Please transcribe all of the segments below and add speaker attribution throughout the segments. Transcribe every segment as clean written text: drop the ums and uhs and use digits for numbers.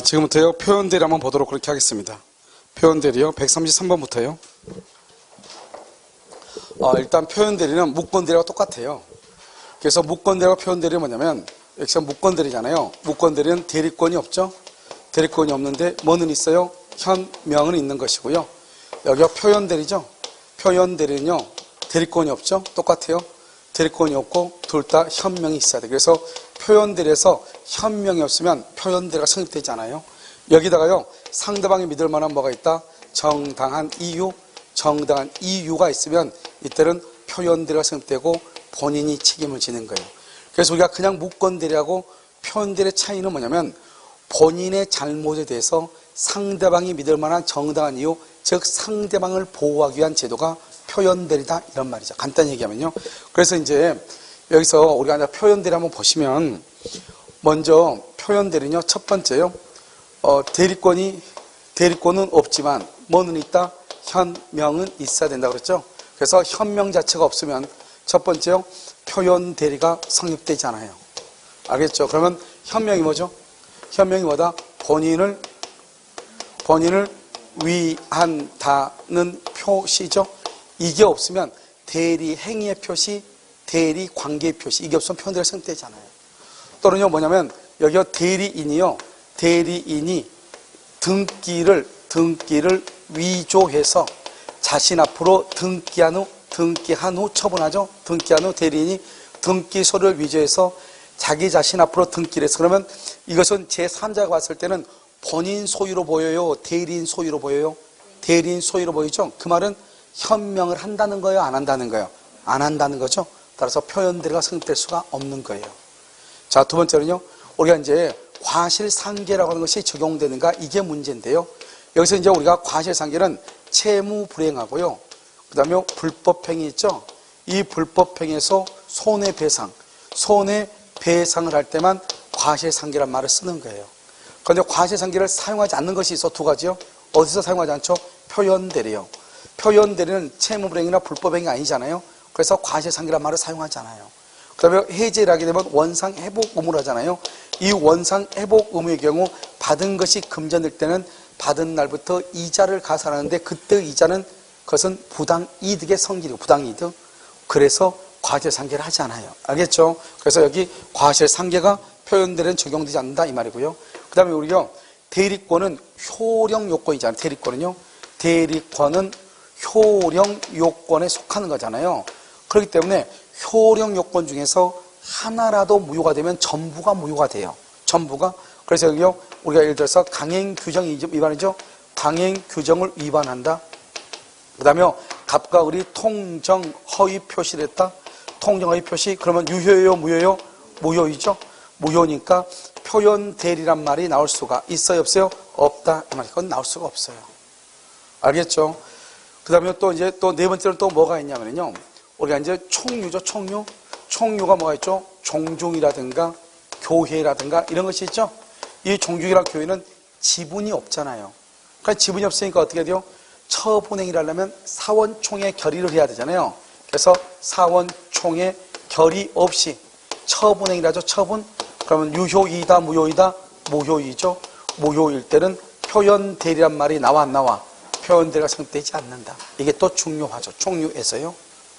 Speaker 1: 지금부터요, 표현대리 한번 보도록 그렇게 하겠습니다. 표현대리요, 133번부터요. 일단 표현대리는 무건대리와 똑같아요. 그래서 무건대리와 표현대리는 뭐냐면, 여기서 무건대리잖아요. 무건대리는 대리권이 없죠? 대리권이 없는데, 뭐는 있어요? 현명은 있는 것이고요. 여기가 표현대리죠? 표현대리는요, 대리권이 없죠? 똑같아요. 대리권이 없고, 둘 다 현명이 있어야 돼요. 그래서 표현대리에서 현명이 없으면 표현대리가 성립되지 않아요. 여기다가요, 상대방이 믿을 만한 뭐가 있다? 정당한 이유, 정당한 이유가 있으면 이때는 표현대리가 성립되고 본인이 책임을 지는 거예요. 그래서 우리가 그냥 무건대리하고 표현대리의 차이는 뭐냐면 본인의 잘못에 대해서 상대방이 믿을 만한 정당한 이유, 즉 상대방을 보호하기 위한 제도가 표현대리다 이런 말이죠. 간단히 얘기하면요. 그래서 이제 여기서 우리가 이제 표현대리 한번 보시면 먼저 표현대리는요. 첫 번째요. 대리권은 없지만 뭐는 있다? 현명은 있어야 된다 그랬죠. 그래서 현명 자체가 없으면 첫 번째요. 표현대리가 성립되지 않아요. 알겠죠? 그러면 현명이 뭐죠? 현명이 뭐다? 본인을 위한다는 표시죠. 이게 없으면 대리 행위의 표시, 대리 관계의 표시, 이게 없으면 표현대리가 성립되지 않아요. 또는요, 뭐냐면, 여기가 대리인이요. 대리인이 등기를 위조해서 자신 앞으로 등기한 후 처분하죠. 등기한 후 대리인이 등기소를 위조해서 자기 자신 앞으로 등기를 해서 그러면 이것은 제3자가 봤을 때는 본인 소유로 보여요? 대리인 소유로 보여요? 대리인 소유로 보이죠? 그 말은 현명을 한다는 거예요? 안 한다는 거예요? 안 한다는 거죠? 따라서 표현대리가 성립될 수가 없는 거예요. 자, 두 번째는요. 우리가 이제 과실상계라고 하는 것이 적용되는가 이게 문제인데요. 여기서 이제 우리가 과실상계는 채무 불이행하고요. 그 다음에 불법행위 있죠. 이 불법행위에서 손해배상을 할 때만 과실상계란 말을 쓰는 거예요. 그런데 과실상계를 사용하지 않는 것이 있어 두 가지요. 어디서 사용하지 않죠? 표현대리요. 표현대리는 채무불이행이나 불법행위 아니잖아요. 그래서 과실상계란 말을 사용하지 않아요. 그 다음에 해지를 하게 되면 원상회복 의무를 하잖아요. 이 원상회복 의무의 경우 받은 것이 금전될 때는 받은 날부터 이자를 가산하는데 그때 이자는 그것은 부당이득의 성질이고 부당이득. 그래서 과실상계를 하지 않아요. 알겠죠? 그래서 여기 과실상계가 표현대리는 적용되지 않는다 이 말이고요. 그 다음에 우리가 대리권은 효령 요건이잖아요. 대리권은요. 대리권은 효령 요건에 속하는 거잖아요. 그렇기 때문에 효령 요건 중에서 하나라도 무효가 되면 전부가 무효가 돼요. 전부가. 그래서 여기요, 우리가 예를 들어서 강행 규정 위반이죠. 강행 규정을 위반한다. 그 다음에 갑과 을이 통정 허위 표시를 했다. 통정 허위 표시. 그러면 유효예요, 무효예요? 무효이죠. 무효니까 표현 대리란 말이 나올 수가 있어요, 없어요? 없다. 이 말이 그건 나올 수가 없어요. 알겠죠? 그 다음에 또 이제 또 네 번째로 또 뭐가 있냐면요. 우리가 이제 총유죠, 총유. 총유가 뭐가 있죠? 종중이라든가 교회라든가 이런 것이 있죠? 이 종중이랑 교회는 지분이 없잖아요. 그러니까 지분이 없으니까 어떻게 돼요? 처분행위를 하려면 사원총회 결의를 해야 되잖아요. 그래서 사원총회 결의 없이 처분행위를 하죠, 처분. 그러면 유효이다, 무효이다? 무효이죠. 무효일 때는 표현대리란 말이 나와 안 나와? 표현대리가 성립되지 않는다. 이게 또 중요하죠. 총유에서요.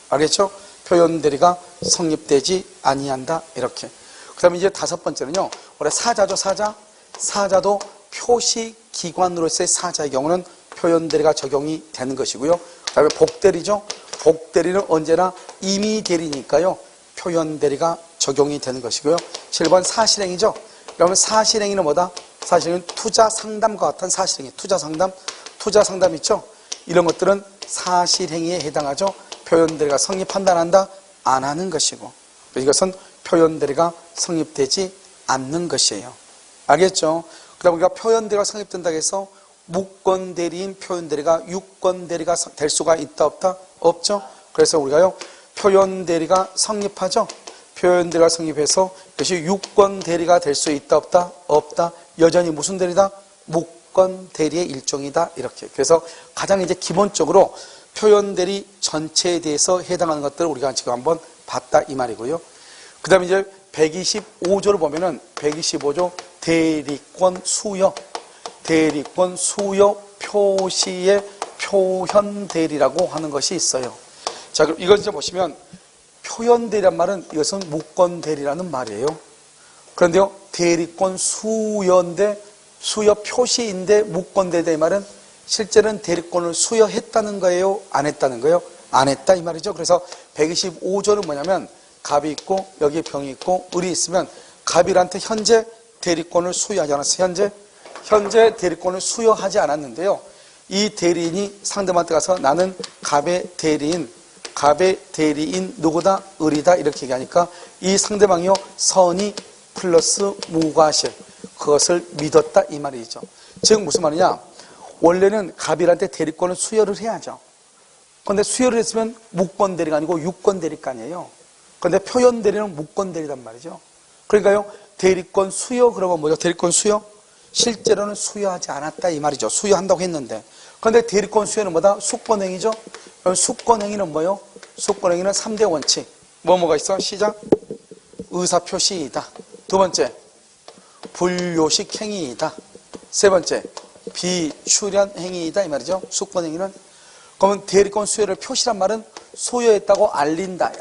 Speaker 1: 알겠죠? 표현대리가 성립되지 아니한다. 이렇게. 그 다음에 이제 다섯 번째는요. 원래 사자죠, 사자. 사자도 표시기관으로서의 사자의 경우는 표현대리가 적용이 되는 것이고요. 그 다음에 복대리죠. 복대리는 언제나 임의대리니까요. 표현대리가 적용이 되는 것이고요. 7번 사실행위죠. 그러면 사실행위는 뭐다? 사실행위는 투자상담과 같은 사실행위. 투자상담 있죠? 이런 것들은 사실행위에 해당하죠. 표현대리가 성립한다 안 한다? 안 하는 것이고 이것은 표현대리가 성립되지 않는 것이에요. 알겠죠? 그 다음에 우리가 표현대리가 성립된다고 해서 무건대리인 표현대리가 유건대리가 될 수가 있다 없다? 없죠? 그래서 우리가요 표현대리가 성립하죠? 표현대리가 성립해서 그것이 유건대리가 될 수 있다 없다? 없다. 여전히 무슨 대리다? 무건대리의 일종이다. 이렇게. 그래서 가장 이제 기본적으로 표현대리 전체에 대해서 해당하는 것들을 우리가 지금 한번 봤다 이 말이고요. 그 다음에 이제 125조를 보면은 125조 대리권 수여, 대리권 수여 표시의 표현 대리라고 하는 것이 있어요. 자, 그럼 이걸 이제 보시면 표현 대리란 말은 이것은 무권 대리라는 말이에요. 그런데요, 대리권 수여인데 수여 표시인데 무권 대리 말은 실제는 대리권을 수여했다는 거예요? 안 했다는 거예요? 안 했다 이 말이죠. 그래서 125조는 뭐냐면 갑이 있고 여기에 병이 있고 을이 있으면 갑일한테 현재 대리권을 수여하지 않았어요. 현재 대리권을 수여하지 않았는데요. 이 대리인이 상대방한테 가서 나는 갑의 대리인 누구다? 을이다 이렇게 얘기하니까 이 상대방이요 선이 플러스 무과실 그것을 믿었다 이 말이죠. 즉 무슨 말이냐, 원래는 갑일한테 대리권을 수여를 해야죠. 그런데 수여를 했으면 무권 대리가 아니고 유권 대리가 아니에요. 그런데 표현 대리는 무권 대리란 말이죠. 그러니까요, 대리권 수여 그러면 뭐죠? 대리권 수여? 실제로는 수여하지 않았다 이 말이죠. 수여한다고 했는데. 그런데 대리권 수여는 뭐다? 수권행위죠. 그럼 수권행위는 뭐요? 수권행위는 3대 원칙. 뭐가 있어? 시작. 의사표시이다. 두 번째, 불요식 행위이다. 세 번째, 비출현 행위이다 이 말이죠. 수권행위는. 그러면 대리권 수여를 표시란 말은 소유했다고 알린다.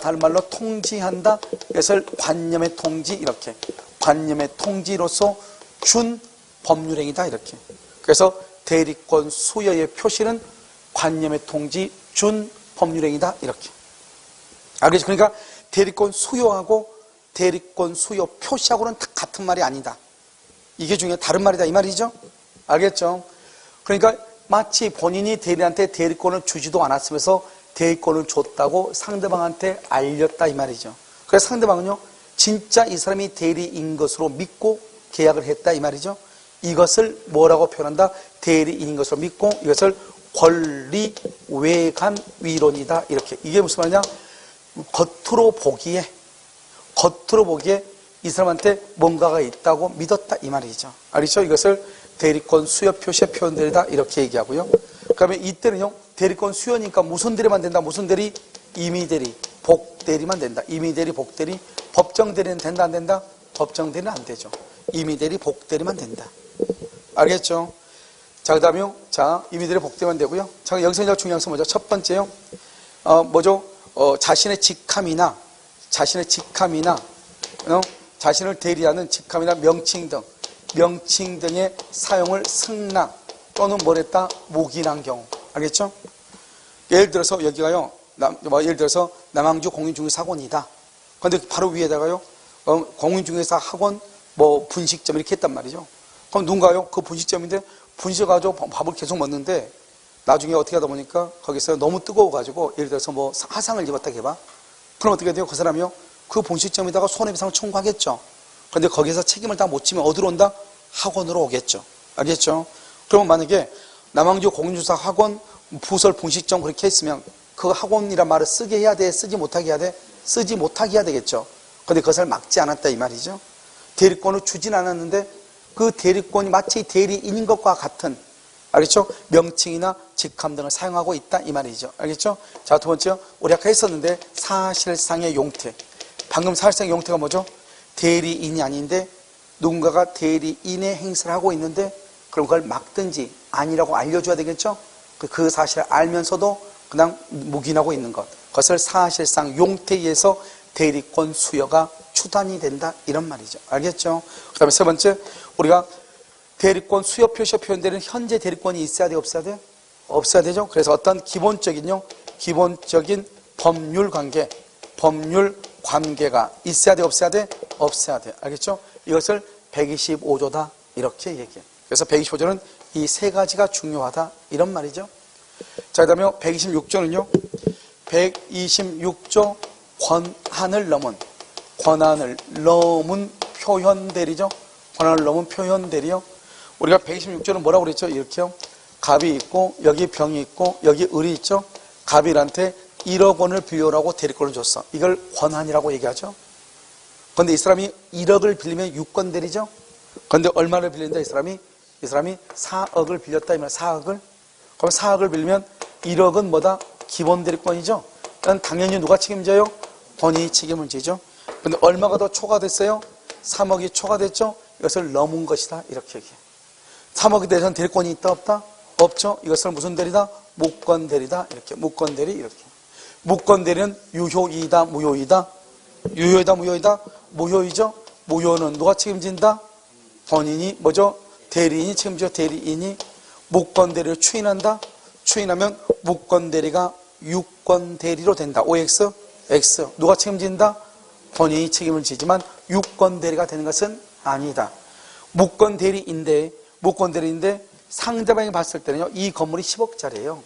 Speaker 1: 다른 말로 통지한다. 이것을 관념의 통지 이렇게. 관념의 통지로서 준 법률행위다 이렇게. 그래서 대리권 수여의 표시는 관념의 통지 준 법률행위다 이렇게. 알겠죠? 그러니까 대리권 수여하고 대리권 수여 표시하고는 같은 말이 아니다. 이게 중요해. 다른 말이다 이 말이죠. 알겠죠? 그러니까 마치 본인이 대리한테 대리권을 주지도 않았으면서 대리권을 줬다고 상대방한테 알렸다 이 말이죠. 그래서 상대방은요 진짜 이 사람이 대리인 것으로 믿고 계약을 했다 이 말이죠. 이것을 뭐라고 표현한다? 대리인인 것으로 믿고 이것을 권리 외간 위론이다 이렇게. 이게 무슨 말이냐? 겉으로 보기에 이 사람한테 뭔가가 있다고 믿었다 이 말이죠. 알겠죠? 이것을 대리권 수여 표시의 표현 대리다 이렇게 얘기하고요. 그다음에 이때는요 대리권 수여니까 무슨 대리만 된다? 무슨 대리? 임의 대리, 복 대리만 된다. 임의 대리, 복 대리. 법정 대리는 된다 안 된다? 법정 대리는 안 되죠. 임의 대리, 복 대리만 된다. 알겠죠? 자, 그다음에요. 자, 임의 대리, 복 대리만 되고요. 자, 여기서 이제 중요한 것은 뭐죠? 첫 번째요. 뭐죠? 자신의 직함이나 자신을 대리하는 직함이나 명칭 등의 사용을 승낙 또는 뭐랬다? 묵인한 경우. 알겠죠? 예를 들어서 여기가요. 예를 들어서 남항주 공인중개사학원이다. 그런데 바로 위에다가요. 공인중개사 학원 분식점 이렇게 했단 말이죠. 그럼 누군가요? 그 분식점인데 분식을 가지고 밥을 계속 먹는데 나중에 어떻게 하다 보니까 거기서 너무 뜨거워가지고 예를 들어서 화상을 입었다 해봐. 그럼 어떻게 돼요? 그 사람이요? 그 분식점에다가 손해배상을 청구하겠죠. 그런데 거기서 책임을 다 못 지면 어디로 온다? 학원으로 오겠죠. 알겠죠? 그러면 만약에 남항주 공인중개사 학원 부설 분식점 그렇게 했으면 그 학원이란 말을 쓰게 해야 돼? 쓰지 못하게 해야 돼? 쓰지 못하게 해야 되겠죠. 그런데 그것을 막지 않았다 이 말이죠. 대리권을 주진 않았는데 그 대리권이 마치 대리인인 것과 같은 알겠죠? 명칭이나 직함 등을 사용하고 있다 이 말이죠. 알겠죠? 자, 두 번째요. 우리 아까 했었는데 사실상의 용태. 방금 사실상의 용태가 뭐죠? 대리인이 아닌데 누군가가 대리인의 행세를 하고 있는데 그럼 그걸 막든지 아니라고 알려줘야 되겠죠? 그 사실을 알면서도 그냥 묵인하고 있는 것. 그것을 사실상 용태에 의해서 대리권 수여가 추단이 된다 이런 말이죠. 알겠죠? 그 다음에 세 번째, 우리가 대리권 수여 표시에 표현되는 현재 대리권이 있어야 돼? 없어야 돼? 없어야 되죠? 그래서 어떤 기본적인 법률 관계가 있어야 돼? 없어야 돼? 없어야 돼. 알겠죠? 이것을 125조다 이렇게 얘기해요. 그래서 125조는 이 세 가지가 중요하다 이런 말이죠. 자, 그 다음에 126조는요. 126조 권한을 넘은 표현대리죠. 권한을 넘은 표현대리요. 우리가 126조는 뭐라고 그랬죠? 이렇게요. 갑이 있고 여기 병이 있고 여기 을이 있죠. 갑일한테 1억 원을 빌려라고 대리권을 줬어. 이걸 권한이라고 얘기하죠. 그런데 이 사람이 1억을 빌리면 유권대리죠. 그런데 얼마를 빌린다 이 사람이 4억을 빌렸다. 이면 4억을. 그럼 4억을 빌리면 1억은 뭐다? 기본 대리권이죠. 그럼 당연히 누가 책임져요? 본인이 책임을 지죠. 그런데 얼마가 더 초과됐어요? 3억이 초과됐죠? 이것을 넘은 것이다. 이렇게 얘기해요. 3억에 대해서는 대리권이 있다 없다? 없죠? 이것을 무슨 대리다? 무권대리다. 이렇게 무권대리 이렇게. 무권대리는 유효이다 무효이다? 유효이다 무효이다? 무효이죠? 무효는 누가 책임진다? 본인이 뭐죠? 대리인이 책임져. 대리인이 무권대리를 추인한다? 추인하면 무권대리가 유권대리로 된다. OX? X. 누가 책임진다? 본인이 책임을 지지만 유권대리가 되는 것은 아니다. 무권대리인데 상대방이 봤을 때는요, 이 건물이 10억짜리예요.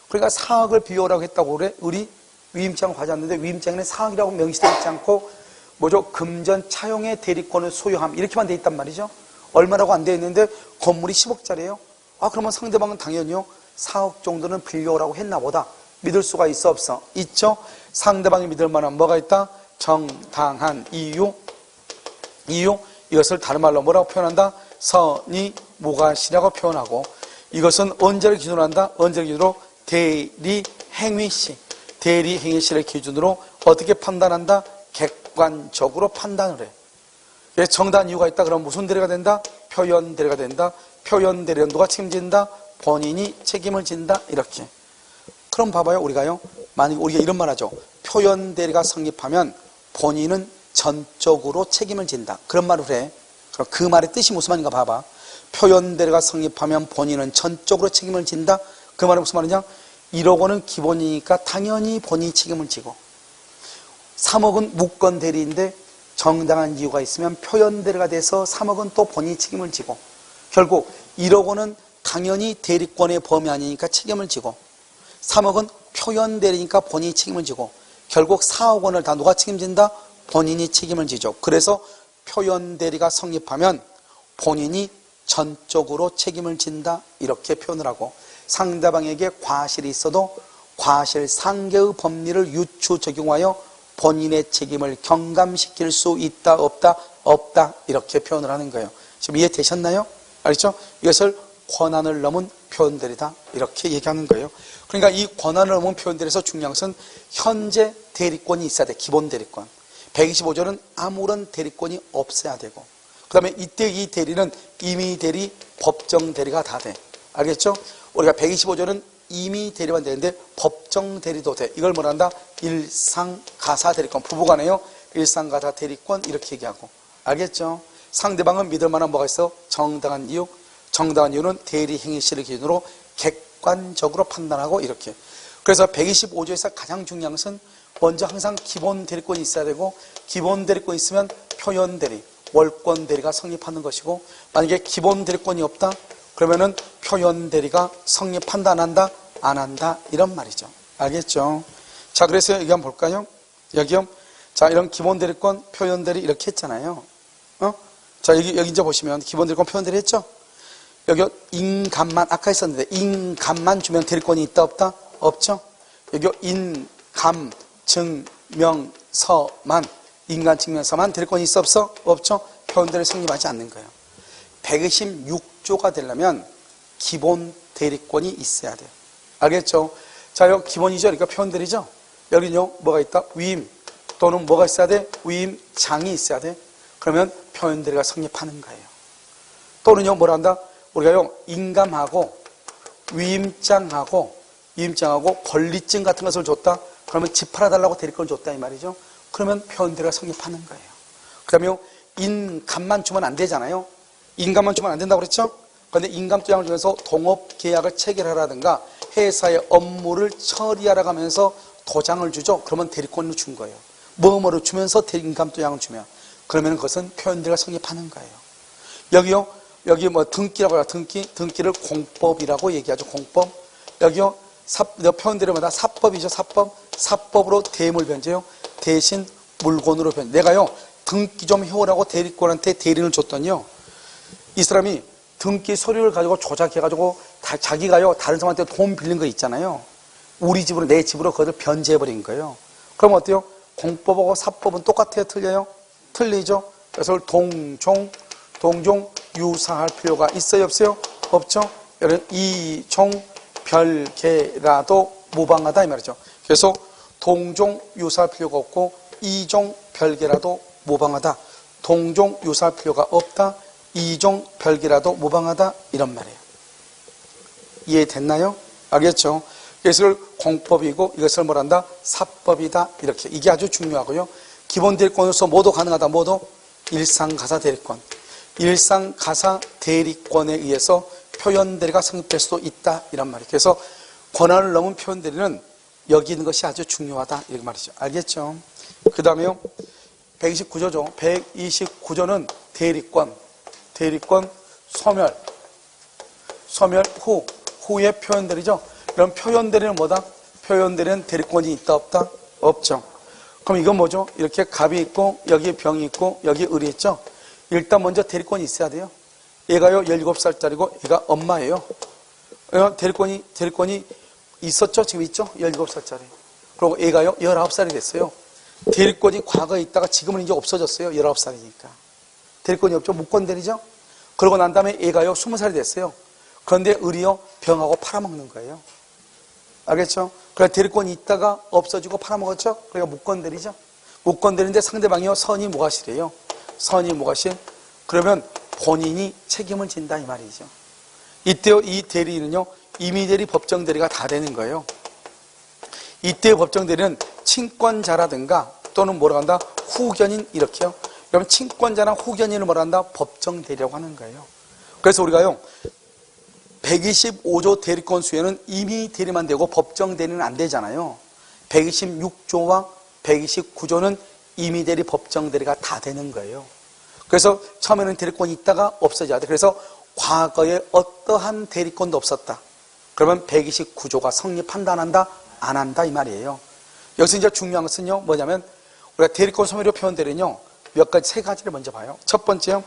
Speaker 1: 그러니까 4억을 비워라고 했다고 그래. 우리 위임장을 가져왔는데 위임장에는 4억이라고 명시되어 있지 않고 뭐죠? 금전 차용의 대리권을 소유함 이렇게만 돼 있단 말이죠. 얼마라고 안 돼 있는데 건물이 10억짜리예요. 아, 그러면 상대방은 당연히요 4억 정도는 빌려오라고 했나 보다. 믿을 수가 있어 없어? 있죠. 상대방이 믿을 만한 뭐가 있다? 정당한 이유. 이것을 다른 말로 뭐라고 표현한다? 선의 무과시라고 표현하고, 이것은 언제를 기준으로 한다? 언제를 기준으로? 대리행위시. 대리행위시를 기준으로 어떻게 판단한다? 객관적으로 판단을 해. 정당한 이유가 있다. 그럼 무슨 대리가 된다? 표현 대리가 된다. 표현 대리는 누가 책임진다? 본인이 책임을 진다. 이렇게. 그럼 봐봐요. 우리가요, 만약에 우리가 이런 말 하죠. 표현 대리가 성립하면 본인은 전적으로 책임을 진다. 그런 말을 해. 그럼 그 말의 뜻이 무슨 말인가 봐봐. 표현 대리가 성립하면 본인은 전적으로 책임을 진다. 그 말은 무슨 말이냐? 1억 원은 기본이니까 당연히 본인이 책임을 지고, 3억은 무권 대리인데 정당한 이유가 있으면 표현 대리가 돼서 3억은 또 본인이 책임을 지고, 결국 1억 원은 당연히 대리권의 범위 아니니까 책임을 지고, 3억은 표현 대리니까 본인이 책임을 지고, 결국 4억 원을 다 누가 책임진다? 본인이 책임을 지죠. 그래서 표현 대리가 성립하면 본인이 전적으로 책임을 진다. 이렇게 표현을 하고, 상대방에게 과실이 있어도 과실상계의 법리를 유추 적용하여 본인의 책임을 경감시킬 수 있다 없다? 없다. 이렇게 표현을 하는 거예요. 지금 이해되셨나요? 알겠죠? 이것을 권한을 넘은 표현들이다. 이렇게 얘기하는 거예요. 그러니까 이 권한을 넘은 표현들에서 중요한 것은 현재 대리권이 있어야 돼. 기본 대리권. 125조는 아무런 대리권이 없어야 되고, 그 다음에 이때 이 대리는 임의 대리, 법정 대리가 다 돼. 알겠죠? 우리가 125조는 임의 대리만 되는데 법정 대리도 돼. 이걸 뭐란다? 일상가사 대리권. 부부간에요. 일상가사 대리권 이렇게 얘기하고. 알겠죠? 상대방은 믿을 만한 뭐가 있어? 정당한 이유. 정당한 이유는 대리 행위시를 기준으로 객관적으로 판단하고 이렇게. 그래서 125조에서 가장 중요한 것은 먼저 항상 기본 대리권이 있어야 되고, 기본 대리권이 있으면 표현 대리, 월권 대리가 성립하는 것이고, 만약에 기본 대리권이 없다? 그러면은 표현 대리가 성립한다 안 한다? 안 한다. 이런 말이죠. 알겠죠? 자, 그래서 여기 한번 볼까요? 여기요. 자, 이런 기본 대리권, 표현 대리 이렇게 했잖아요. 자, 여기 이제 보시면 기본 대리권, 표현 대리 했죠? 여기 인감만 아까 했었는데 인감만 주면 대리권이 있다 없다? 없죠? 여기 인감 증명서만, 인감 증명서만 대리권이 있어 없어? 없죠? 표현 대리 성립하지 않는 거예요. 126조가 되려면 기본 대리권이 있어야 돼요. 알겠죠? 자, 여기 기본이죠? 그러니까 표현 대리죠? 여기는요, 뭐가 있다? 위임 또는 뭐가 있어야 돼? 위임장이 있어야 돼. 그러면 표현 대리가 성립하는 거예요. 또는요, 뭐라 한다? 우리가요, 인감하고 위임장하고 권리증 같은 것을 줬다? 그러면 집 팔아달라고 대리권을 줬다 이 말이죠. 그러면 표현 대리가 성립하는 거예요. 그 다음에 인감만 주면 안 되잖아요. 인감만 주면 안 된다고 그랬죠? 그런데 인감도장을 주면서 동업계약을 체결하라든가 회사의 업무를 처리하라고 하면서 도장을 주죠. 그러면 대리권을 준 거예요. 뭐뭐를 주면서 인감도장을 주면, 그러면 그것은 표현 대리가 성립하는 거예요. 여기요, 여기 뭐 등기라고 해요. 등기를 공법이라고 얘기하죠. 공법. 여기요, 표현 대리마다 사법이죠. 사법으로 대물 변제요. 대신 물건으로 변제. 내가요, 등기 좀 해오라고 대리권한테 대리를 줬더니요, 이 사람이 등기 서류를 가지고 조작해가지고 자기가요, 다른 사람한테 돈 빌린 거 있잖아요. 우리 집으로, 내 집으로 그것을 변제해버린 거예요. 그럼 어때요? 공법하고 사법은 똑같아요? 틀려요? 틀리죠? 그래서 동종 유사할 필요가 있어요? 없어요? 없죠? 여러분, 이종 별개라도 무방하다 이 말이죠. 그래서 동종 유사할 필요가 없고 이종 별개라도 무방하다. 동종 유사할 필요가 없다. 이종 별개라도 무방하다. 이런 말이에요. 이해됐나요? 알겠죠? 이것을 공법이고 이것을 뭐란다? 사법이다. 이렇게. 이게 아주 중요하고요. 기본 대리권으로서 모두 가능하다. 모두 일상가사 대리권. 일상가사 대리권에 의해서 표현 대리가 성립될 수도 있다. 이런 말이에요. 그래서 권한을 넘은 표현 대리는 여기 있는 것이 아주 중요하다. 이런 말이죠. 알겠죠? 그 다음에요. 129조죠. 129조는 대리권, 소멸 후의 표현 대리죠. 그럼 표현 대리는 뭐다? 표현 대리는 대리권이 있다 없다? 없죠. 그럼 이건 뭐죠? 이렇게 갑이 있고 여기 병이 있고 여기 을이 있죠. 일단 먼저 대리권이 있어야 돼요. 얘가요 17살짜리고 얘가 엄마예요. 대리권이 있었죠? 지금 있죠? 17살짜리. 그리고 얘가요 19살이 됐어요. 대리권이 과거에 있다가 지금은 이제 없어졌어요. 19살이니까. 대리권이 없죠? 무권대리죠? 그러고 난 다음에 얘가요 20살이 됐어요. 그런데 을이요 병하고 팔아먹는 거예요. 알겠죠? 그래서 대리권이 있다가 없어지고 팔아먹었죠? 그러니까 무권대리죠? 무권대리인데 상대방이요 선의 무과실이에요. 선의 무과실. 그러면 본인이 책임을 진다 이 말이죠. 이때요 이 대리는요 임의대리 법정대리가 다 되는 거예요. 이때의 법정대리는 친권자라든가 또는 뭐라고 한다? 후견인 이렇게요. 그러면 친권자나 후견인을 뭐라 한다? 법정대리라고 하는 거예요. 그래서 우리가요 125조 대리권 수에는 임의대리만 되고 법정대리는 안 되잖아요. 126조와 129조는 임의대리 법정대리가 다 되는 거예요. 그래서 처음에는 대리권이 있다가 없어져야 돼. 그래서 과거에 어떠한 대리권도 없었다. 그러면 129조가 성립한다 안 한다? 안 한다 이 말이에요. 여기서 이제 중요한 것은요 뭐냐면 우리가 대리권 소멸로 표현되는요 몇 가지 세 가지를 먼저 봐요. 첫 번째요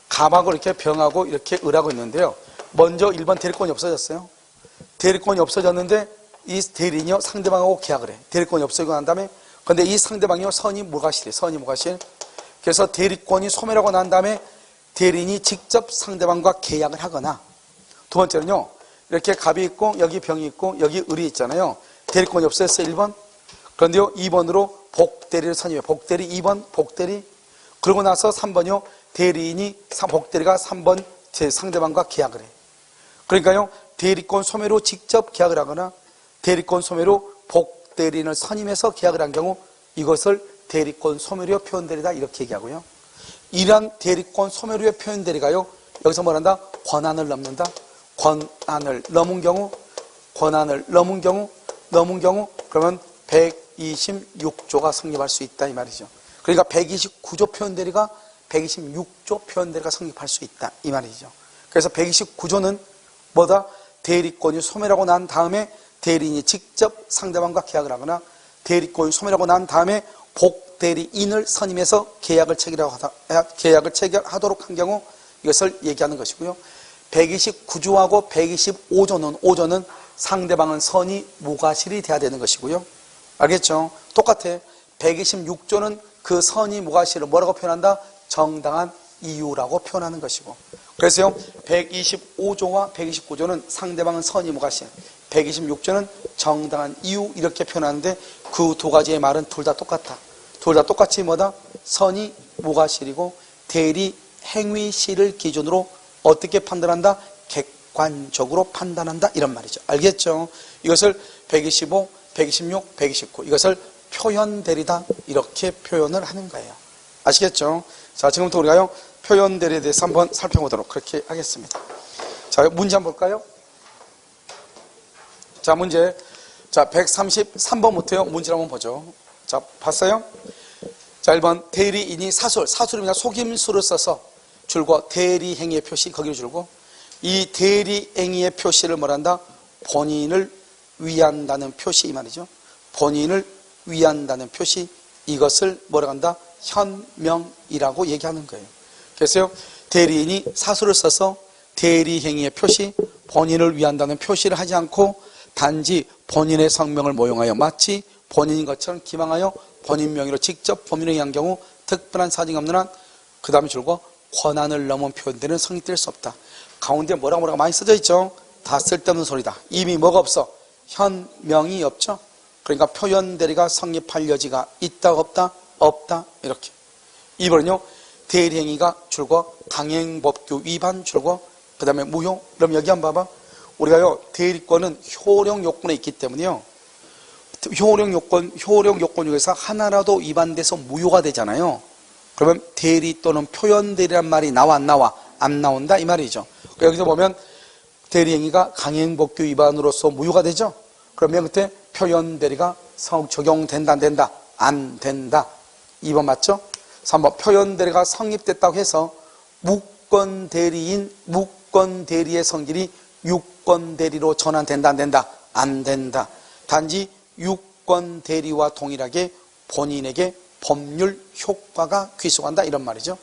Speaker 1: 갑하고 이렇게 병하고 이렇게 을하고 있는데요. 먼저 1번 대리권이 없어졌어요. 대리권이 없어졌는데 이 대리인이요 상대방하고 계약을 해. 대리권이 없어지고 난 다음에 근데 이 상대방이요 선의 무과실이에요. 선의 무과실. 그래서 대리권이 소멸하고 난 다음에 대리인이 직접 상대방과 계약을 하거나 두 번째는요 이렇게 갑이 있고 여기 병이 있고 여기 을이 있잖아요. 대리권이 없어졌어요. 1번. 그런데요 2번으로 복대리를 선임해요. 복대리 2번 복대리. 그러고 나서 3번이요 대리인이 복대리가 3번 제 상대방과 계약을 해. 그러니까요 대리권 소멸로 직접 계약을 하거나 대리권 소멸로 복대리인을 선임해서 계약을 한 경우 이것을 대리권 소멸의 표현대리다 이렇게 얘기하고요. 이러한 대리권 소멸의 표현대리가요 여기서 뭐란다? 권한을 넘는다. 권한을 넘은 경우 그러면 126조가 성립할 수 있다 이 말이죠. 그러니까 129조 표현대리가 126조 표현대리가 성립할 수 있다 이 말이죠. 그래서 129조는 뭐다? 대리권이 소멸하고 난 다음에 대리인이 직접 상대방과 계약을 하거나 대리권이 소멸하고 난 다음에 복대리인을 선임해서 계약을 체결하도록 한 경우 이것을 얘기하는 것이고요. 129조하고 125조는 상대방은 선의 무과실이 돼야 되는 것이고요. 알겠죠? 똑같아. 126조는 그 선의 무과실을 뭐라고 표현한다? 정당한 이유라고 표현하는 것이고. 그래서요 125조와 129조는 상대방은 선의 무과실, 126조는 정당한 이유 이렇게 표현하는데 그 두 가지의 말은 둘 다 똑같다. 둘 다 똑같이 뭐다? 선의 무과실이고 대리 행위실을 기준으로 어떻게 판단한다? 객관적으로 판단한다 이런 말이죠. 알겠죠? 이것을 125, 126, 129 이것을 표현대리다 이렇게 표현을 하는 거예요. 아시겠죠? 자, 지금부터 우리가요 표현대리에 대해서 한번 살펴보도록 그렇게 하겠습니다. 자, 문제 한번 볼까요? 자, 문제. 자, 133번부터요 문제를 한번 보죠. 자, 봤어요? 자, 1번 대리인이 사술입니다. 속임수를 써서 줄고 대리행위의 표시 거기를 줄고 이 대리행위의 표시를 뭐란다? 본인을 위한다는 표시 이 말이죠. 본인을 위한다는 표시 이것을 뭐라고 한다? 현명이라고 얘기하는 거예요. 그래서요 대리인이 사술을 써서 대리행위의 표시 본인을 위한다는 표시를 하지 않고 단지 본인의 성명을 모용하여 마치 본인인 것처럼 기망하여 본인 명의로 직접 범인을 위한 경우 특별한 사정이 없는 한 그 다음에 줄고 권한을 넘은 표현들은 성립될 수 없다. 가운데 뭐라고 많이 써져 있죠. 다 쓸데없는 소리다. 이미 뭐가 없어? 현명이 없죠. 그러니까 표현대리가 성립할 여지가 있다 없다? 없다 이렇게. 2번은요 대리행위가 줄고 강행법규 위반 줄고 그 다음에 무효. 그럼 여기 한번 봐봐. 우리가요 대리권은 효력 요건에 있기 때문에요. 효력 요건 중에서 하나라도 위반돼서 무효가 되잖아요. 그러면 대리 또는 표현 대리란 말이 나와 안 나와? 안 나온다 이 말이죠. 여기서 보면 대리행위가 강행법규 위반으로서 무효가 되죠. 그러면 그때 표현 대리가 적용된다 안 된다? 안 된다. 2번 맞죠? 3번 표현 대리가 성립됐다고 해서 무권 대리의 성질이 유권 대리로 전환된다 안 된다? 안 된다. 단지 유권 대리와 동일하게 본인에게 법률 효과가 귀속한다 이런 말이죠.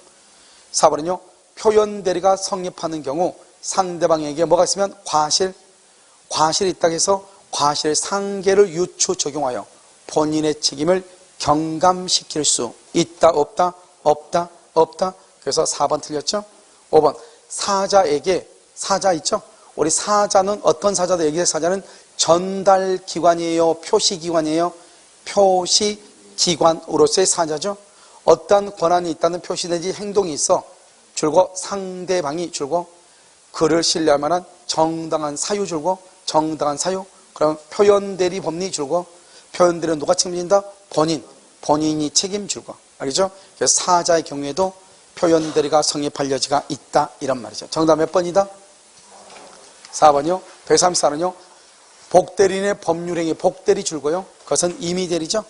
Speaker 1: 4번은요. 표현 대리가 성립하는 경우 상대방에게 뭐가 있으면 과실이 있다고 해서 과실 상계를 유추 적용하여 본인의 책임을 경감시킬 수 있다 없다? 없다? 없다? 그래서 4번 틀렸죠? 5번 사자 있죠? 우리 사자는 어떤 사자도 얘기해. 사자는 전달기관이에요? 표시기관이에요? 표시기관으로서의 사자죠. 어떤 권한이 있다는 표시 내지 행동이 있어 줄고 상대방이 줄고 그를 신뢰할 만한 정당한 사유 줄고 정당한 사유. 그럼 표현대리 법리 줄고 표현대리는 누가 책임진다? 본인이 책임줄고. 알겠죠? 그래서 사자의 경우에도 표현대리가 성립할 여지가 있다 이런 말이죠. 정답 몇 번이다? 4번이요. 134는요. 복대리인의 법률행위 복대리 줄고요. 그것은 임의대리죠.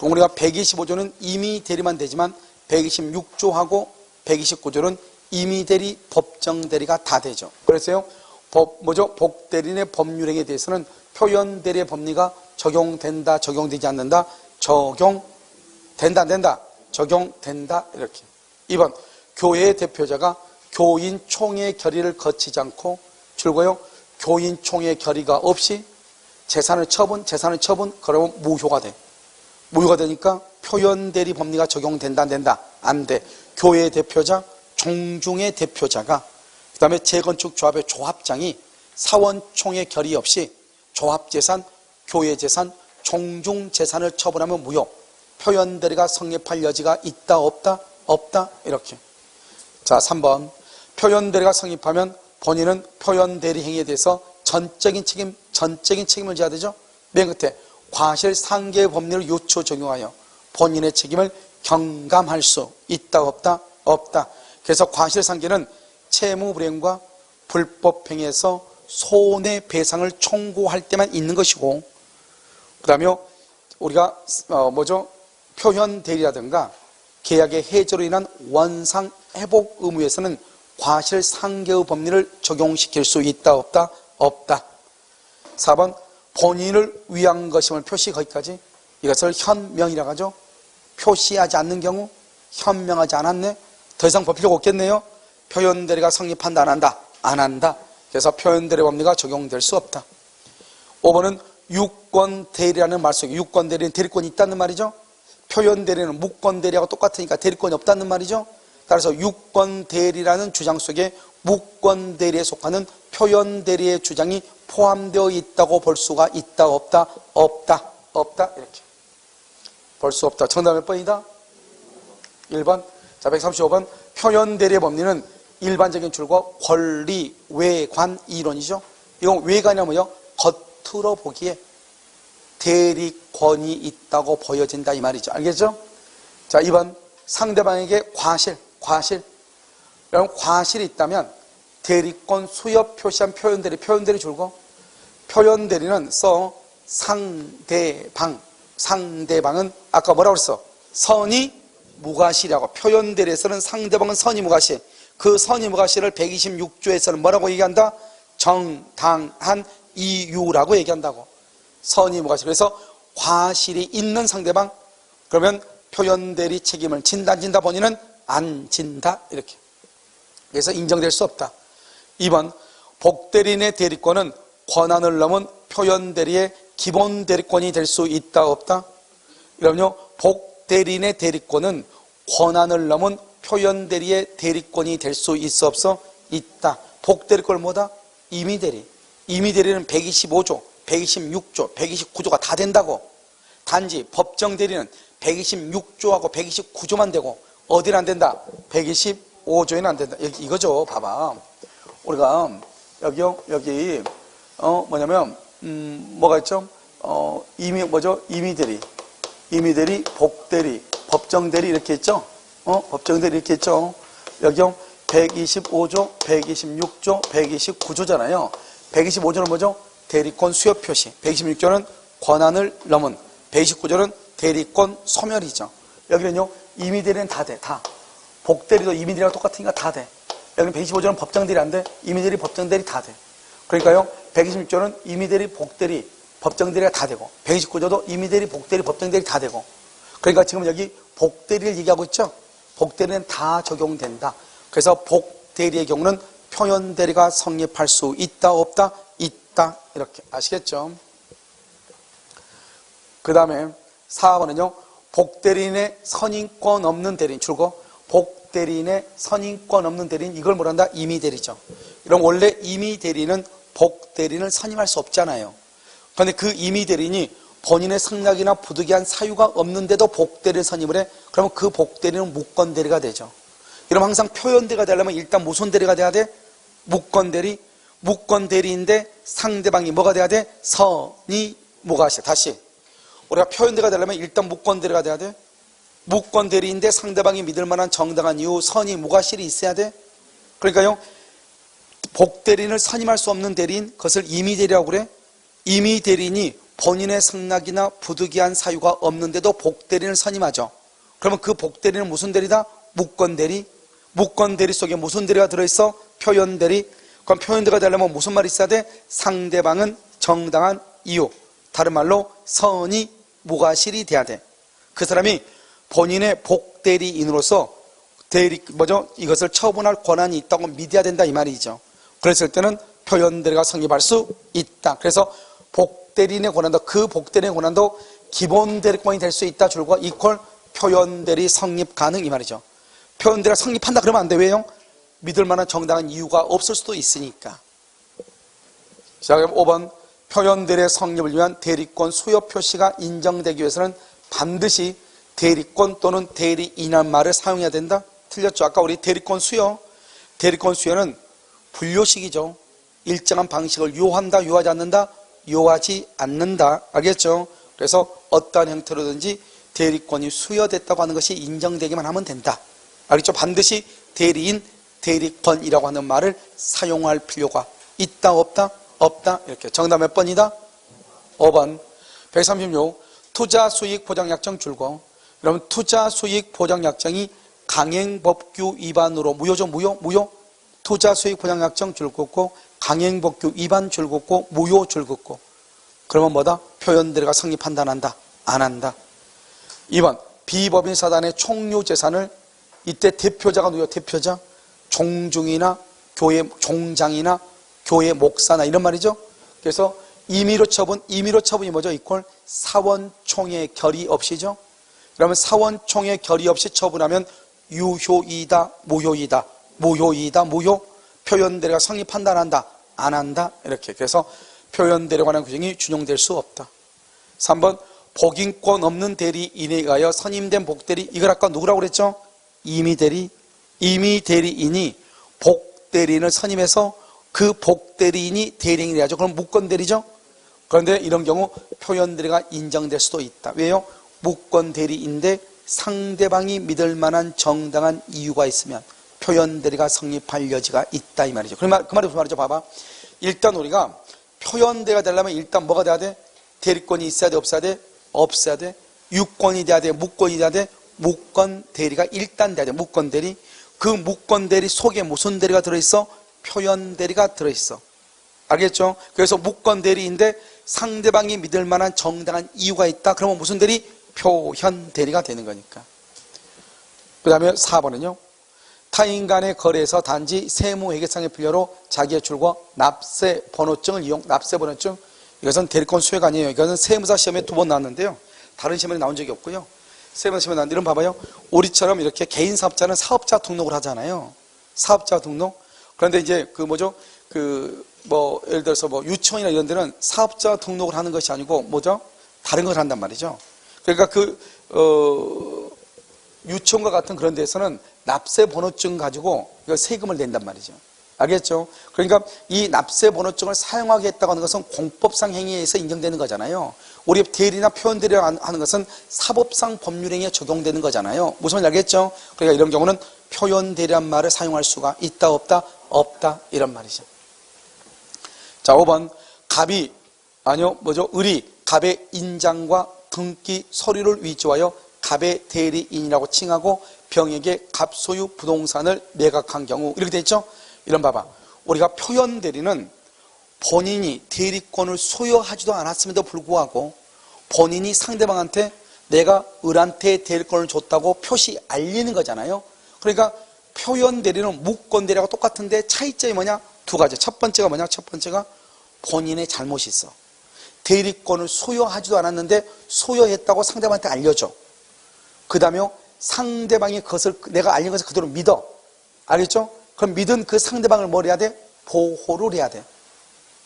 Speaker 1: 우리가 125조는 임의대리만 되지만 126조하고 129조는 임의대리, 법정대리가 다 되죠. 그래서요. 복대리인의 법률행위에 대해서는 표현대리의 법리가 적용된다, 적용되지 않는다, 적용된다, 안 된다, 적용된다 이렇게. 2번 교회의 대표자가 교인총회 결의를 거치지 않고 줄고요. 교인총회 결의가 없이 재산을 처분 그러면 무효가 돼. 무효가 되니까 표현대리 법리가 적용된다 안 된다? 안 돼. 교회의 대표자, 종중의 대표자가 그 다음에 재건축 조합의 조합장이 사원총회 결의 없이 조합재산, 교회재산, 종중재산을 처분하면 무효. 표현대리가 성립할 여지가 있다 없다? 없다 이렇게. 자 3번 표현대리가 성립하면 본인은 표현대리 행위에 대해서 전적인 책임을 져야 되죠. 맨 끝에 과실상계의 법리를 요초 적용하여 본인의 책임을 경감할 수 있다 없다? 없다. 그래서 과실상계는 채무불이행과 불법행위에서 손해배상을 청구할 때만 있는 것이고 그 다음에 우리가 표현대리라든가 계약의 해지로 인한 원상회복 의무에서는 과실상계의 법리를 적용시킬 수 있다 없다? 없다. 4번 본인을 위한 것임을 표시 거기까지. 이것을 현명이라고 하죠. 표시하지 않는 경우 현명하지 않았네. 더 이상 볼 필요가 없겠네요. 표현대리가 성립한다 안 한다? 안 한다. 그래서 표현대리 법리가 적용될 수 없다. 5번은 유권대리라는 말 속에 유권대리는 대리권이 있다는 말이죠. 표현대리는 무권대리하고 똑같으니까 대리권이 없다는 말이죠. 따라서 유권대리라는 주장 속에 무권대리에 속하는 표현대리의 주장이 포함되어 있다고 볼 수가 있다 없다? 없다. 없다 이렇게 볼 수 없다. 정답 몇 번이다? 1번. 자 135번 표현대리의 법리는 일반적인 줄과 권리, 외관 이론이죠. 이건 외관이냐면요 겉으로 보기에 대리권이 있다고 보여진다 이 말이죠. 알겠죠? 자 2번 상대방에게 과실 여러분 과실이 있다면 대리권 수여 표시한 표현대리 줄고 표현대리는 상대방은 아까 뭐라고 그랬어? 선의 무과실이라고. 표현대리에서는 상대방은 선의 무과실. 그 선의 무과실을 126조에서는 뭐라고 얘기한다? 정당한 이유라고 얘기한다고. 선의 무과실. 그래서 과실이 있는 상대방 그러면 표현대리 책임을 진다 안 진다? 본인은 안 진다 이렇게. 그래서 인정될 수 없다. 2번 복대리인의 대리권은 권한을 넘은 표현대리의 기본 대리권이 될 수 있다 없다? 그럼요 복대리인의 대리권은 권한을 넘은 표현대리의 대리권이 될 수 있어 없어? 있다. 복대리권을 뭐다? 임의대리는 125조 126조 129조가 다 된다고. 단지 법정대리는 126조하고 129조만 되고 어디는 안 된다? 125조에는 안 된다. 이거죠. 봐봐. 우리가 여기 뭐냐면 뭐가 있죠? 임의대리, 복대리, 법정대리 이렇게 있죠? 법정대리 이렇게 있죠? 여기 125조, 126조, 129조잖아요. 125조는 뭐죠? 대리권 수여 표시. 126조는 권한을 넘은. 129조는 대리권 소멸이죠. 여기는요, 임의대리는 다 돼, 다. 복대리도 임의대리랑 똑같으니까 다 돼. 여기는 125조는 법정대리 안 돼. 임의대리, 법정대리 다 돼. 그러니까요, 126조는 임의대리, 복대리, 법정대리가 다 되고, 129조도 임의대리, 복대리, 법정대리 다 되고. 그러니까 지금 여기 복대리를 얘기하고 있죠? 복대리는 다 적용된다. 그래서 복대리의 경우는 표현대리가 성립할 수 있다, 없다? 있다. 이렇게 아시겠죠? 그 다음에 4번은요, 복대리인의 선임권 없는 대리인, 줄거 복대리인의 선임권 없는 대리인, 이걸 뭐란다? 임의대리죠. 그럼 원래 임의대리인은 복대리인을 선임할 수 없잖아요. 그런데 그 임의대리인이 본인의 승낙이나 부득이한 사유가 없는데도 복대리를 선임을 해. 그러면 그 복대리는 무권대리가 되죠. 그럼 항상 표현대리가 되려면 일단 무슨 대리가 돼야 돼? 무권대리. 무권대리인데 상대방이 뭐가 돼야 돼? 선이 뭐가 하셔. 다시. 우리가 표현대리가 되려면 일단 무권대리가 돼야 돼. 무권대리인데 상대방이 믿을 만한 정당한 이유, 선이 무과실이 있어야 돼. 그러니까요, 복대리인을 선임할 수 없는 대리인, 그것을 임의대리라고 그래. 임의대리인이 본인의 승낙이나 부득이한 사유가 없는데도 복대리인을 선임하죠. 그러면 그 복대리는 무슨 대리다? 무권대리. 무권대리 속에 무슨 대리가 들어있어? 표현대리. 그럼 표현대리가 되려면 무슨 말이 있어야 돼? 상대방은 정당한 이유, 다른 말로 선이 무과실이 돼야 돼. 그 사람이 본인의 복대리인으로서 이것을 처분할 권한이 있다고 믿어야 된다, 이 말이죠. 그랬을 때는 표현대리가 성립할 수 있다. 그래서 복대리인의 권한도, 그 복대리인의 권한도 기본대리권이 될 수 있다, 줄과 이퀄 표현대리 성립 가능, 이 말이죠. 표현대리가 성립한다 그러면 안 돼. 왜요? 믿을 만한 정당한 이유가 없을 수도 있으니까. 자, 그럼 5번 표현대리의 성립을 위한 대리권 수여 표시가 인정되기 위해서는 반드시 대리권 또는 대리인이라는 말을 사용해야 된다? 틀렸죠? 아까 우리 대리권 수여는 분료식이죠. 일정한 방식을 요한다, 요하지 않는다? 요하지 않는다. 알겠죠? 그래서 어떠한 형태로든지 대리권이 수여됐다고 하는 것이 인정되기만 하면 된다. 알겠죠? 반드시 대리인, 대리권이라고 하는 말을 사용할 필요가 있다, 없다? 없다. 이렇게. 정답 몇 번이다? 5번. 136. 투자수익보장약정 줄거. 여러분, 투자수익보장약정이 강행법규 위반으로 무효죠? 무효? 투자수익보장약정 줄긋고 강행법규 위반 줄긋고 무효 줄긋고. 그러면 뭐다? 표현대리가 성립한다, 안 한다? 안 한다. 2번. 비법인 사단의 총유재산을 이때 대표자가 누구야? 대표자? 종중이나 교회 종장이나 교회 목사나 이런 말이죠. 그래서 임의로 처분이 뭐죠? 이퀄 사원총회 결의 없이죠. 그러면 사원총회 결의 없이 처분하면 유효이다, 무효이다, 무효. 표현대리가 성립한다, 안 한다? 안 한다. 이렇게. 그래서 표현대리에 관한 규정이 준용될 수 없다. 3번. 복인권 없는 대리인에 의하여 선임된 복대리, 이걸 아까 누구라고 그랬죠? 임의대리인이 복대리인을 선임해서 그 복대리인이 대리인이 하죠. 그럼 무권대리죠? 그런데 이런 경우 표현대리가 인정될 수도 있다. 왜요? 무권대리인데 상대방이 믿을 만한 정당한 이유가 있으면 표현대리가 성립할 여지가 있다, 이 말이죠. 그 말이 무슨 말이죠? 봐봐. 일단 우리가 표현대리가 되려면 일단 뭐가 돼야 돼? 대리권이 있어야 돼, 없어야 돼? 없어야 돼. 유권이 돼야 돼, 무권이 돼야 돼? 무권대리가 일단 돼야 돼. 무권대리. 그 무권대리 속에 무슨 대리가 들어있어? 표현대리가 들어있어. 알겠죠? 그래서 무권대리인데 상대방이 믿을 만한 정당한 이유가 있다. 그러면 무슨 대리? 표현대리가 되는 거니까. 그 다음에 4번은요. 타인 간의 거래에서 단지 세무회계상의 필요로 자기의 줄과 납세번호증을 이용. 납세번호증. 이것은 대리권 수혜가 아니에요. 이것은 세무사 시험에 2번 나왔는데요. 다른 시험에 나온 적이 없고요. 세무사 시험에 나왔는데 이런 봐봐요. 우리처럼 이렇게 개인 사업자는 사업자 등록을 하잖아요. 사업자 등록. 그런데 이제 예를 들어서 유치원이나 이런 데는 사업자 등록을 하는 것이 아니고 뭐죠? 다른 걸 한단 말이죠. 그러니까 유치원과 같은 그런 데서는 납세 번호증 가지고 이거 세금을 낸단 말이죠. 알겠죠? 그러니까 이 납세 번호증을 사용하게 했다고 하는 것은 공법상 행위에 의해서 인정되는 거잖아요. 우리 대리나 표현 대리라고 하는 것은 사법상 법률 행위에 적용되는 거잖아요. 무슨 말인지 알겠죠? 그러니까 이런 경우는 표현 대리란 말을 사용할 수가 있다 없다? 없다 이런 말이죠. 자, 5번 갑이 을이 갑의 인장과 등기 서류를 위조하여 갑의 대리인이라고 칭하고 병에게 갑 소유 부동산을 매각한 경우 이렇게 돼 있죠? 이런 봐봐. 우리가 표현 대리는 본인이 대리권을 소유하지도 않았음에도 불구하고 본인이 상대방한테 내가 을한테 대리권을 줬다고 표시 알리는 거잖아요. 그러니까 표현 대리는 무권 대리하고 똑같은데 차이점이 뭐냐? 두 가지. 첫 번째가 뭐냐? 첫 번째가 본인의 잘못이 있어. 대리권을 소유하지도 않았는데 소유했다고 상대방한테 알려줘. 그 다음에 상대방이 그것을 내가 알린 것을 그대로 믿어. 알겠죠? 그럼 믿은 그 상대방을 뭘 해야 돼? 보호를 해야 돼.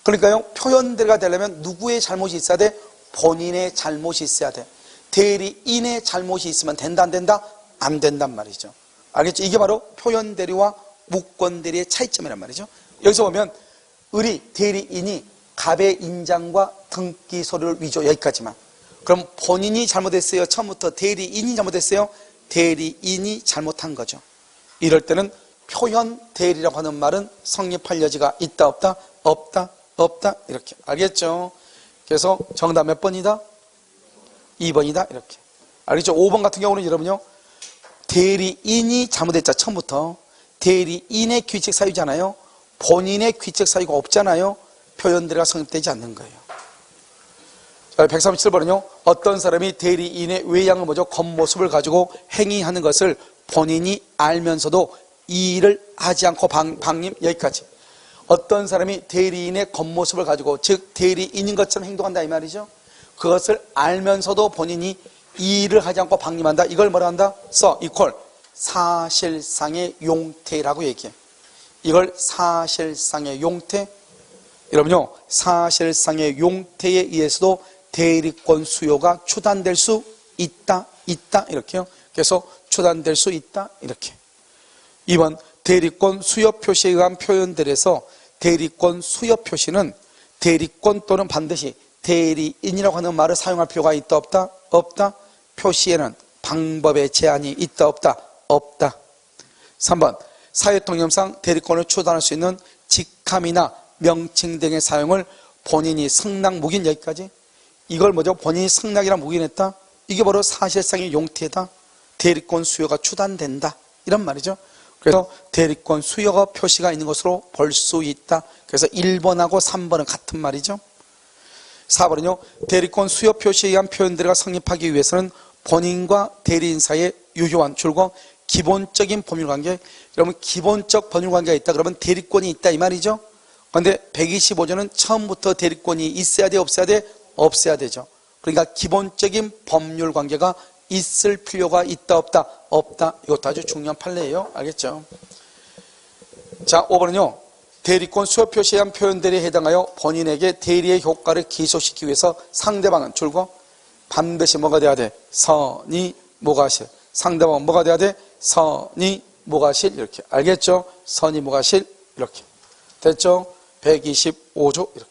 Speaker 1: 그러니까요, 표현대리가 되려면 누구의 잘못이 있어야 돼? 본인의 잘못이 있어야 돼. 대리인의 잘못이 있으면 된다 안 된다? 안 된단 말이죠. 알겠죠? 이게 바로 표현대리와 무권대리의 차이점이란 말이죠. 여기서 보면 을이 대리인이 갑의 인장과 등기 서류를 위조 여기까지만. 그럼 본인이 잘못했어요? 처음부터 대리인이 잘못했어요? 대리인이 잘못한 거죠. 이럴 때는 표현 대리라고 하는 말은 성립할 여지가 있다 없다? 없다 없다 이렇게. 알겠죠? 그래서 정답 몇 번이다? 2번이다 이렇게. 알겠죠? 5번 같은 경우는 여러분요, 대리인이 잘못했죠. 처음부터 대리인의 규칙 사유잖아요. 본인의 규칙 사유가 없잖아요. 표현 대리가 성립되지 않는 거예요. 자, 137번은요 어떤 사람이 대리인의 외양을 겉모습을 가지고 행위하는 것을 본인이 알면서도 이 일을 하지 않고 방임. 여기까지. 어떤 사람이 대리인의 겉모습을 가지고, 즉 대리인인 것처럼 행동한다 이 말이죠. 그것을 알면서도 본인이 이 일을 하지 않고 방임한다. 이걸 뭐라 한다? 이퀄 사실상의 용태라고 얘기해. 이걸 사실상의 용태. 여러분요, 사실상의 용태에 의해서도 대리권 수요가 추단될 수 있다 이렇게요. 그래서 추단될 수 있다 이렇게. 2번 대리권 수요 표시에 의한 표현들에서 대리권 수요 표시는 대리권 또는 반드시 대리인이라고 하는 말을 사용할 필요가 있다 없다? 없다. 표시에는 방법의 제한이 있다 없다? 없다. 3번 사회통념상 대리권을 추단할 수 있는 직함이나 명칭 등의 사용을 본인이 승낙 묵인. 여기까지. 이걸 본인이 승낙이라 묵인했다. 이게 바로 사실상의 용태다. 대리권 수요가 추단된다 이런 말이죠. 그래서 대리권 수요가 표시가 있는 것으로 볼 수 있다. 그래서 1번하고 3번은 같은 말이죠. 4번은요, 대리권 수요 표시에 의한 표현들이 성립하기 위해서는 본인과 대리인 사이에 유효한 줄과 기본적인 법률관계. 여러분, 기본적 법률관계가 있다 그러면 대리권이 있다 이 말이죠. 그런데 125조는 처음부터 대리권이 있어야 돼 없어야 돼? 없어야 되죠. 그러니까 기본적인 법률관계가 있을 필요가 있다 없다? 없다. 이것도 아주 중요한 판례예요. 알겠죠? 자, 5번은요 대리권 수요 표시에 의한 표현들에 해당하여 본인에게 대리의 효과를 기소시키기 위해서 상대방은 줄거 반드시 뭐가 돼야 돼? 선의 모가실. 상대방은 뭐가 돼야 돼? 선의 모가실. 이렇게. 알겠죠? 선의 모가실. 이렇게. 됐죠? 125조. 이렇게.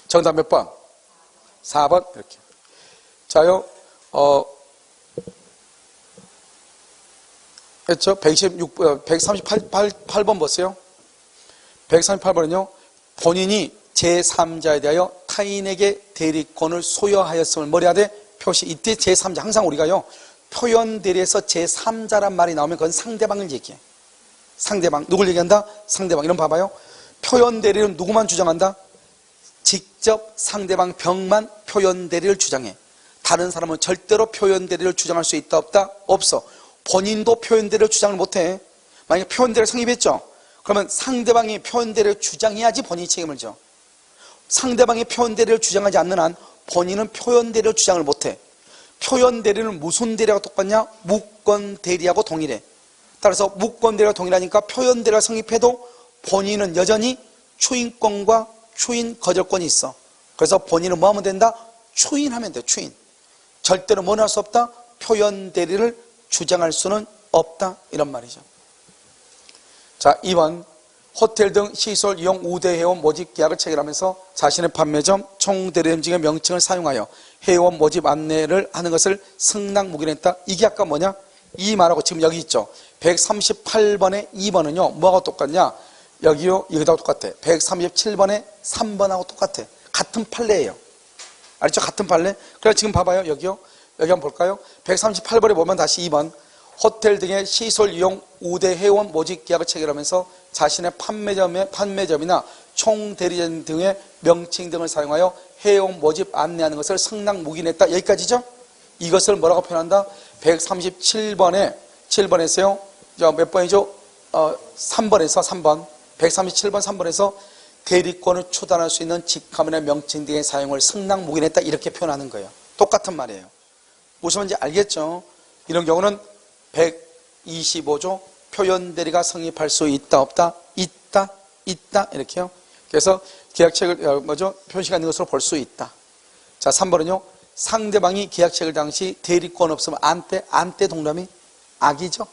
Speaker 1: 정답 몇 번? 4번. 이렇게. 자요, 했죠? 138번 보세요. 138번은요, 본인이 제3자에 대하여 타인에게 대리권을 소유하였음을 뭐라 해야 돼? 표시. 이때 제3자, 항상 우리가요, 표현 대리에서 제3자란 말이 나오면 그건 상대방을 얘기해. 상대방. 누굴 얘기한다? 상대방. 이런 봐봐요. 표현 대리는 누구만 주장한다? 직접 상대방 병만 표현 대리를 주장해. 다른 사람은 절대로 표현 대리를 주장할 수 있다 없다? 없어. 본인도 표현 대리를 주장을 못해. 만약에 표현 대리를 성립했죠? 그러면 상대방이 표현 대리를 주장해야지 본인이 책임을 져. 상대방이 표현 대리를 주장하지 않는 한 본인은 표현 대리를 주장을 못해. 표현 대리는 무슨 대리하고 똑같냐? 무권 대리하고 동일해. 따라서 무권 대리와 동일하니까 표현 대리가 성립해도 본인은 여전히 추인권과 추인 거절권이 있어. 그래서 본인은 뭐 하면 된다? 추인하면 돼. 추인. 절대로 뭐 할 수 없다? 표현 대리를 주장할 수는 없다 이런 말이죠. 자, 2번 호텔 등 시설 이용 우대 회원 모집 계약을 체결하면서 자신의 판매점 총대리점직의 명칭을 사용하여 회원 모집 안내를 하는 것을 승낙무기했다. 이게 아까 뭐냐? 이 말하고 지금 여기 있죠. 138번의 2번은요 뭐하고 똑같냐? 여기요 여기하고 똑같아. 137번의 3번하고 똑같아. 같은 판례예요. 알죠? 같은 판례. 그래서 지금 봐봐요. 여기요. 여기 한번 볼까요? 138번에 보면 다시 2번 호텔 등의 시설 이용 우대 회원 모집 계약을 체결하면서 자신의 판매점이나 총대리점 등의 명칭 등을 사용하여 회원 모집 안내하는 것을 승낙무기했다. 여기까지죠? 이것을 뭐라고 표현한다? 137번에 7번에서요. 몇 번이죠? 3번에서 3번. 137번 3번에서 대리권을 초단할 수 있는 직함이나 명칭 등의 사용을 승낙무기했다. 이렇게 표현하는 거예요. 똑같은 말이에요. 무슨 말인지 알겠죠? 이런 경우는 125조 표현대리가 성립할 수 있다 없다? 있다 이렇게요. 그래서 계약책을 표시가 있는 것으로 볼 수 있다. 자, 3번은요 상대방이 계약책을 당시 대리권 없으면 안때 동남이 악이죠.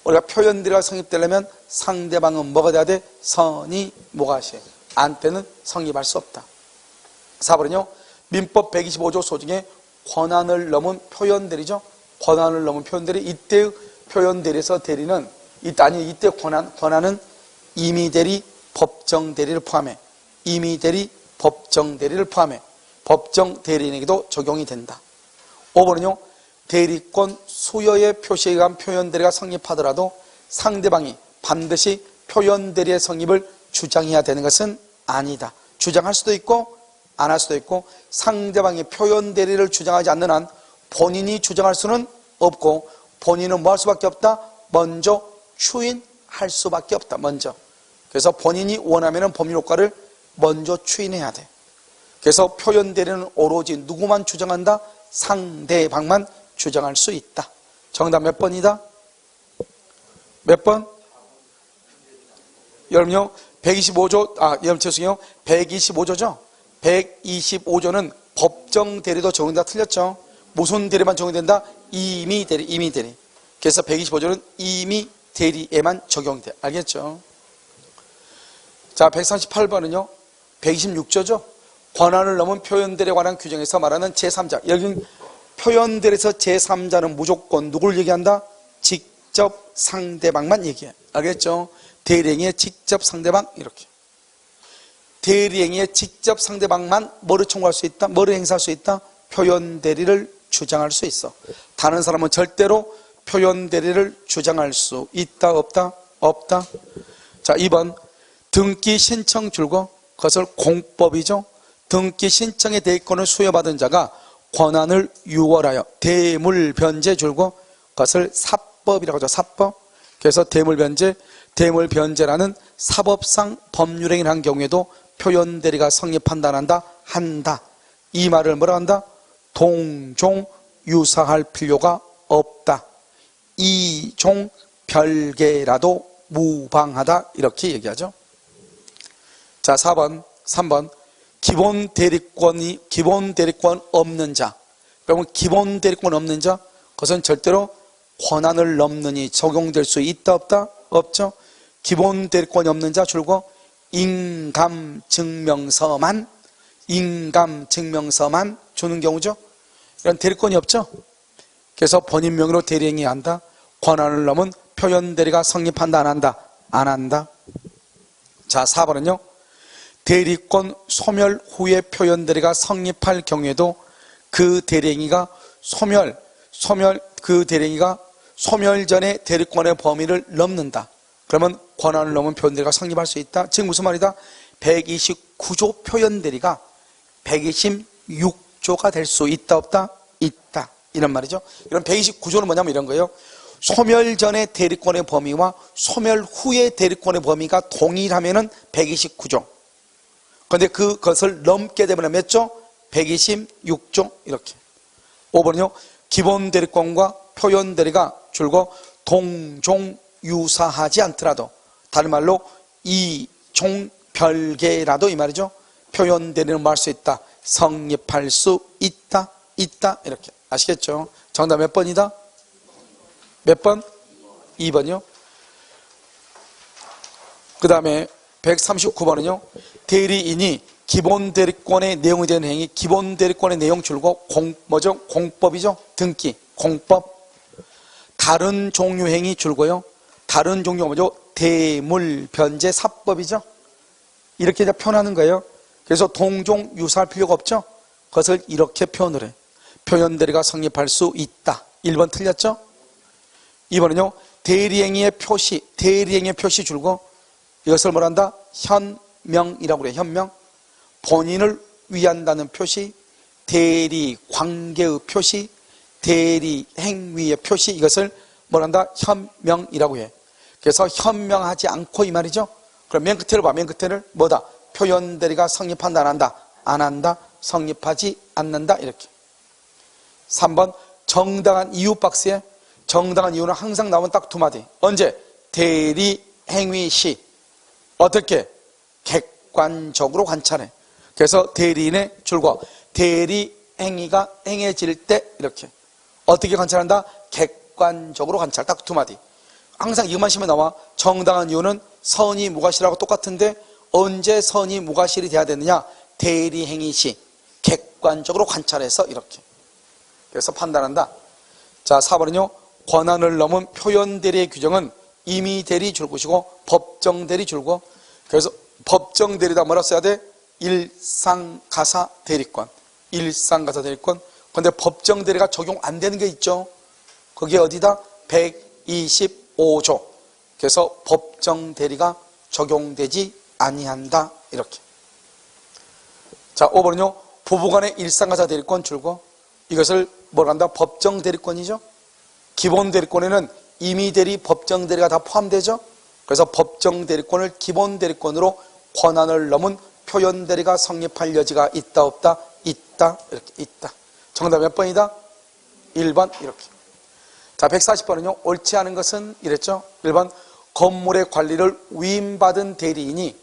Speaker 1: 우리가 표현대리가 성립되려면 상대방은 뭐가 돼야 돼? 선이 뭐가 하셔야 돼? 안때는 성립할 수 없다. 4번은요 민법 125조 소중에 권한을 넘은 표현대리죠. 권한을 넘은 표현대리. 이때의 표현대리에서 대리는 이때 권한은 임의대리, 법정대리를 포함해. 임의대리, 법정대리를 포함해. 법정대리인에게도 적용이 된다. 5번은요 대리권 수여의 표시에 의한 표현대리가 성립하더라도 상대방이 반드시 표현대리의 성립을 주장해야 되는 것은 아니다. 주장할 수도 있고 안 할 수도 있고 상대방이 표현대리를 주장하지 않는 한 본인이 주장할 수는 없고 본인은 뭐 할 수밖에 없다? 먼저 추인할 수밖에 없다. 먼저. 그래서 본인이 원하면 법률효과를 먼저 추인해야 돼. 그래서 표현대리는 오로지 누구만 주장한다? 상대방만 주장할 수 있다. 정답 몇 번이다? 몇 번? 여러분요 125조 여러분 죄송해요 125조죠. 125조는 법정대리도 적용된다. 틀렸죠? 무슨 대리만 적용된다? 임의대리. 그래서 125조는 임의대리에만 적용이 돼. 알겠죠? 자, 138번은요 126조죠. 권한을 넘은 표현대리에 관한 규정에서 말하는 제3자. 여기는 표현대리에서 제3자는 무조건 누굴 얘기한다? 직접 상대방만 얘기해. 알겠죠? 대리행위의 직접 상대방 이렇게. 대리행위의 직접 상대방만 뭐를 청구할 수 있다? 뭐를 행사할 수 있다? 표현대리를 주장할 수 있어. 다른 사람은 절대로 표현대리를 주장할 수 있다 없다? 없다. 자, 2번 등기 신청 줄거 그것을 공법이죠. 등기 신청의 대리권을 수여받은 자가 권한을 유월하여 대물변제 줄거 그것을 사법이라고 하죠. 사법. 그래서 대물변제라는 사법상 법률행위를 한 경우에도 표현대리가 성립한다 안 한다? 한다. 이 말을 뭐라 한다? 동종 유사할 필요가 없다. 이종 별개라도 무방하다. 이렇게 얘기하죠. 자, 3번 기본 대리권 없는 자. 그러면 기본 대리권 없는 자 그것은 절대로 권한을 넘느니 적용될 수 있다 없다? 없죠. 기본 대리권이 없는 자 줄거 인감증명서만 주는 경우죠. 이런 대리권이 없죠. 그래서 본인 명의로 대리행위 한다. 권한을 넘은 표현대리가 성립한다 안 한다? 안 한다. 자, 4번은요 대리권 소멸 후에 표현대리가 성립할 경우에도 그 대리행위가 소멸 전에 대리권의 범위를 넘는다. 그러면 권한을 넘은 표현대리가 성립할 수 있다. 지금 무슨 말이다? 129조 표현대리가 126조가 될 수 있다 없다? 있다. 이런 말이죠. 이런 129조는 뭐냐면 이런 거예요. 소멸 전의 대리권의 범위와 소멸 후의 대리권의 범위가 동일하면은 129조. 그런데 그것을 넘게 되면 몇 조? 126조. 이렇게. 5번은요. 기본 대리권과 표현 대리가 줄고 동종 유사하지 않더라도 다른 말로 이종 별개라도 이 말이죠. 표현 대리는 뭐 할 수 있다? 성립할 수 있다 이렇게. 아시겠죠? 정답 몇 번이다? 몇 번? 2번이요. 그 다음에 139번은요. 대리인이 기본 대리권의 내용이 되는 행위, 기본 대리권의 내용 줄고 뭐죠? 공법이죠. 등기, 공법. 다른 종류 행위 줄고요. 다른 종류가 뭐죠? 대물, 변제, 사법이죠. 이렇게 이제 표현하는 거예요. 그래서 동종 유사할 필요가 없죠. 그것을 이렇게 표현을 해. 표현 대리가 성립할 수 있다. 1번 틀렸죠? 2번은요. 대리행위의 표시, 대리행위의 표시 줄고 이것을 뭐란다? 현명이라고 그래요. 현명. 본인을 위한다는 표시, 대리 관계의 표시, 대리 행위의 표시, 이것을 뭐란다? 현명이라고 해. 그래서 현명하지 않고 이 말이죠. 그럼 맨 끝에를 봐. 맨 끝에를 뭐다? 표현 대리가 성립한다, 안 한다? 안 한다. 성립하지 않는다. 이렇게. 3번 정당한 이유 박스에 정당한 이유는 항상 나오면 딱 두 마디. 언제? 대리 행위 시. 어떻게? 객관적으로 관찰해. 그래서 대리인의 줄과 대리 행위가 행해질 때 이렇게. 어떻게 관찰한다? 객관적으로 관찰. 딱 두 마디. 항상 이것만 시면 나와. 정당한 이유는 선의 무과실하고 똑같은데 언제 선의 무과실이 돼야 되느냐? 대리 행위 시. 객관적으로 관찰해서 이렇게. 그래서 판단한다. 자, 4번은요. 권한을 넘은 표현 대리의 규정은 임의 대리 줄 것이고 법정 대리 줄고 그래서 법정 대리다 뭐라 써야 돼? 일상가사 대리권. 일상가사 대리권. 그런데 법정 대리가 적용 안 되는 게 있죠. 그게 어디다? 125조. 그래서 법정 대리가 적용되지 아니한다. 이렇게. 자, 5번은요. 부부간의 일상가사 대리권 줄고 이것을 뭐라 한다? 법정 대리권이죠. 기본 대리권에는 임의 대리, 법정 대리가 다 포함되죠. 그래서 법정 대리권을 기본 대리권으로 권한을 넘은 표현 대리가 성립할 여지가 있다 없다? 있다. 이렇게 있다. 정답 몇 번이다? 1번 이렇게. 자, 140번은요. 옳지 않은 것은 이랬죠. 1번 건물의 관리를 위임받은 대리인이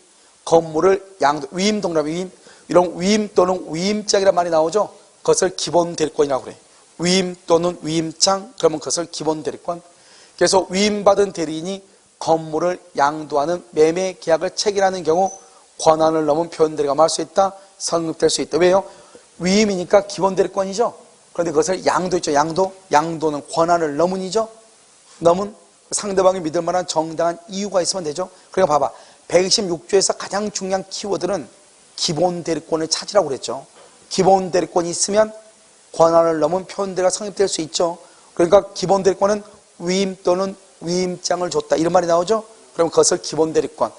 Speaker 1: 건물을 위임 동그라미 위임 이런 위임 또는 위임장이라는 말이 나오죠. 그것을 기본 대리권이라고 그래. 위임 또는 위임장, 그러면 그것을 기본 대리권. 그래서 위임받은 대리인이 건물을 양도하는 매매 계약을 체결하는 경우 권한을 넘은 표현 대리가 말 수 있다? 성립될 수 있다. 왜요? 위임이니까 기본 대리권이죠. 그런데 그것을 양도했죠. 양도는 권한을 넘은이죠. 넘은 상대방이 믿을 만한 정당한 이유가 있으면 되죠. 그러니까 봐봐. 126조에서 가장 중요한 키워드는 기본 대리권을 찾으라고 그랬죠. 기본 대리권이 있으면 권한을 넘은 표현 대리가 성립될 수 있죠. 그러니까 기본 대리권은 위임 또는 위임장을 줬다. 이런 말이 나오죠. 그러면 그것을 기본 대리권.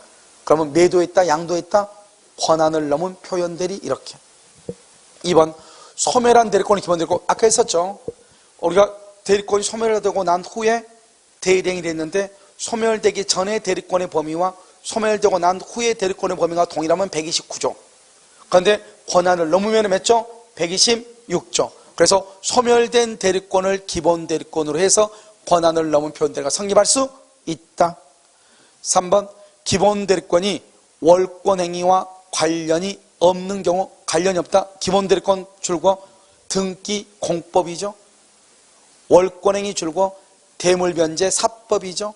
Speaker 1: 그러면 매도했다, 양도했다, 권한을 넘은 표현 대리 이렇게. 2번 소멸한 대리권이 기본 대리권. 아까 했었죠. 우리가 대리권이 소멸되고 난 후에 대리행위를 했는데 소멸되기 전에 대리권의 범위와 소멸되고 난 후에 대리권의 범위가 동일하면 129조. 그런데 권한을 넘으면 몇 조? 126조. 그래서 소멸된 대리권을 기본 대리권으로 해서 권한을 넘은 표현 대리가 성립할 수 있다. 3번 기본 대리권이 월권 행위와 관련이 없는 경우 관련이 없다. 기본 대리권 줄고 등기 공법이죠. 월권 행위 줄고 대물 변제 사법이죠.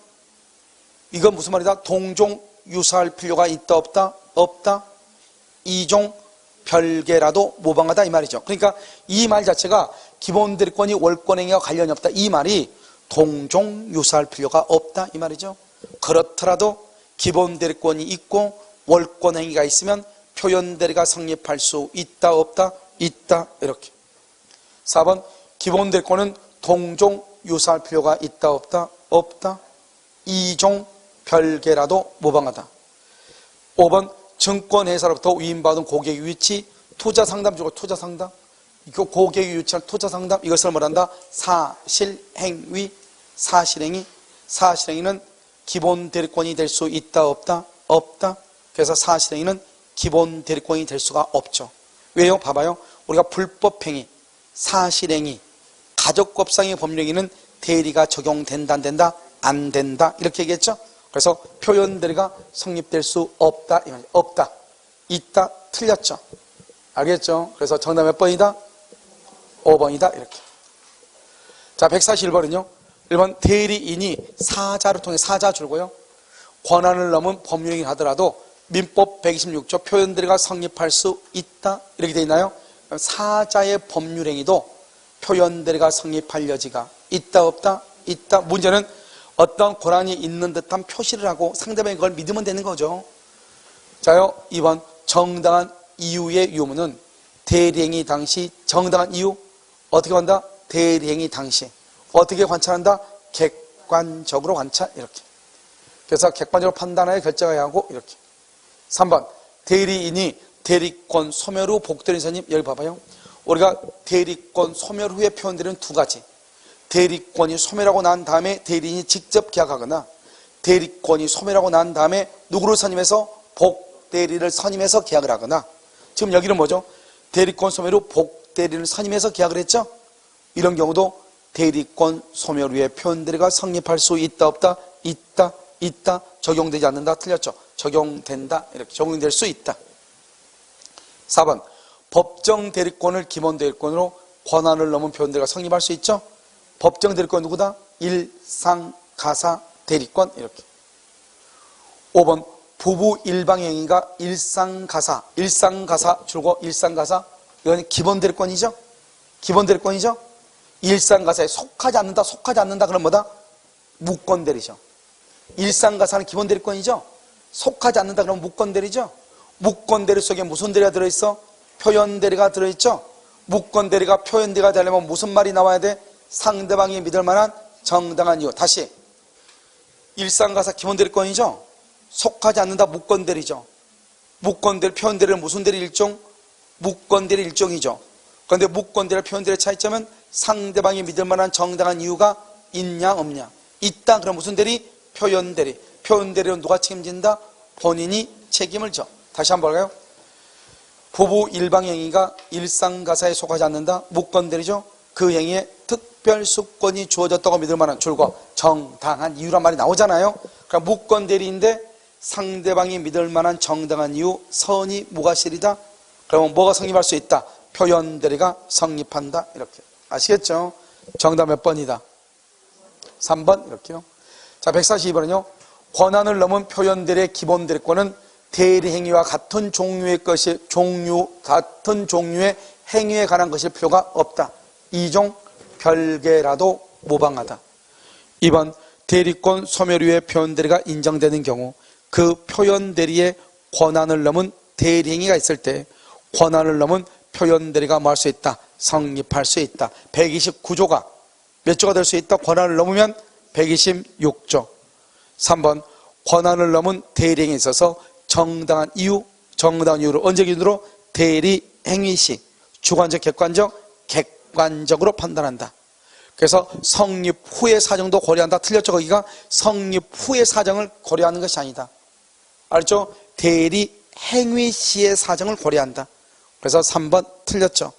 Speaker 1: 이건 무슨 말이다? 동종 유사할 필요가 있다 없다? 없다. 이종 별개라도 모방하다 이 말이죠. 그러니까 이 말 자체가 기본 대리권이 월권 행위와 관련이 없다. 이 말이 동종 유사할 필요가 없다 이 말이죠. 그렇더라도 기본 대리권이 있고 월권 행위가 있으면 표현 대리가 성립할 수 있다 없다? 있다. 이렇게. 4번 기본 대리권은 동종 유사할 필요가 있다 없다? 없다. 이종 별개라도 모방하다. 5번 증권회사로부터 위임받은 고객의 위치 투자상담 주고 투자상담. 이거 고객의 위치한 투자상담 이것을 말한다. 사실행위. 사실행위. 사실행위는 기본 대리권이 될 수 있다 없다? 없다. 그래서 사실행위는 기본 대리권이 될 수가 없죠. 왜요? 봐봐요. 우리가 불법행위, 사실행위, 가족법상의 법령에는 대리가 적용된다 안 된다? 안 된다. 이렇게 얘기했죠. 그래서 표현 대리가 성립될 수 없다. 없다. 있다. 틀렸죠. 알겠죠? 그래서 정답 몇 번이다? 5번이다. 이렇게. 자, 141번은요. 1번 대리인이 사자를 통해 사자 줄고요. 권한을 넘은 법률행위를 하더라도 민법 126조 표현대리가 성립할 수 있다. 이렇게 돼 있나요? 사자의 법률행위도 표현대리가 성립할 여지가 있다 없다? 있다. 문제는 어떤 권한이 있는 듯한 표시를 하고 상대방이 그걸 믿으면 되는 거죠. 자요, 2번 정당한 이유의 유무는 대리행위 당시 정당한 이유 어떻게 한다? 대리행위 당시 어떻게 관찰한다? 객관적으로 관찰 이렇게. 그래서 객관적으로 판단하여 결정해야 하고 이렇게. 3번 대리인이 대리권 소멸 후 복대리인 선임. 여기 봐봐요. 우리가 대리권 소멸 후에 표현되는 두 가지. 대리권이 소멸하고 난 다음에 대리인이 직접 계약하거나 대리권이 소멸하고 난 다음에 누구를 선임해서 복대리를 선임해서 계약을 하거나. 지금 여기는 뭐죠? 대리권 소멸 후 복대리를 선임해서 계약을 했죠? 이런 경우도 대리권 소멸 후에 표현대리가 성립할 수 있다 없다? 있다. 있다. 적용되지 않는다. 틀렸죠? 적용된다. 이렇게 적용될 수 있다. 4번 법정 대리권을 기본 대리권으로 권한을 넘은 표현대리가 성립할 수 있죠? 법정 대리권 누구다? 일상가사 대리권 이렇게. 5번 부부 일방행위가 일상가사 줄고 일상가사 이건 기본 대리권이죠? 기본 대리권이죠? 일상가사에 속하지 않는다 그럼 뭐다? 무권대리죠. 일상가사는 기본 대리권이죠? 속하지 않는다 그러면 무권대리죠? 무권대리 속에 무슨 대리가 들어있어? 표현대리가 들어있죠? 무권대리가 표현대리가 되려면 무슨 말이 나와야 돼? 상대방이 믿을 만한 정당한 이유. 다시 일상가사 기본 대리권이죠? 속하지 않는다 무권대리죠. 무권대리 표현대리는 무슨 대리 일종? 무권대리 일종이죠. 그런데 무권대리 표현대리 차이점은 상대방이 믿을 만한 정당한 이유가 있냐 없냐. 있다 그럼 무슨 대리? 표현대리. 표현대리는 누가 책임진다? 본인이 책임을 져. 다시 한번 볼까요? 부부 일방행위가 일상가사에 속하지 않는다. 무권대리죠. 그 행위에 특별수권이 주어졌다고 믿을 만한 줄과 정당한 이유란 말이 나오잖아요. 그러니까 무권대리인데 상대방이 믿을 만한 정당한 이유 선이 무과실이다. 그러면 뭐가 성립할 수 있다? 표현대리가 성립한다. 이렇게. 아시겠죠? 정답 몇 번이다? 3번 이렇게요. 자, 142번은요. 권한을 넘은 표현대리의 기본 대리권은 대리행위와 같은 종류의 같은 종류의 행위에 관한 것일 필요가 없다. 이종 별개라도 무방하다. 2번 대리권 소멸 후에 표현대리가 인정되는 경우 그 표현대리의 권한을 넘은 대리행위가 있을 때 권한을 넘은 표현대리가 뭐 할 수 있다? 성립할 수 있다. 129조가 몇 조가 될 수 있다? 권한을 넘으면 126조. 3번 권한을 넘은 대리행위에 있어서 정당한 이유를 언제 기준으로? 대리행위 시 주관적, 객관적으로 판단한다. 그래서 성립 후의 사정도 고려한다. 틀렸죠? 거기가 성립 후의 사정을 고려하는 것이 아니다. 알죠? 대리행위 시의 사정을 고려한다. 그래서 3번 틀렸죠?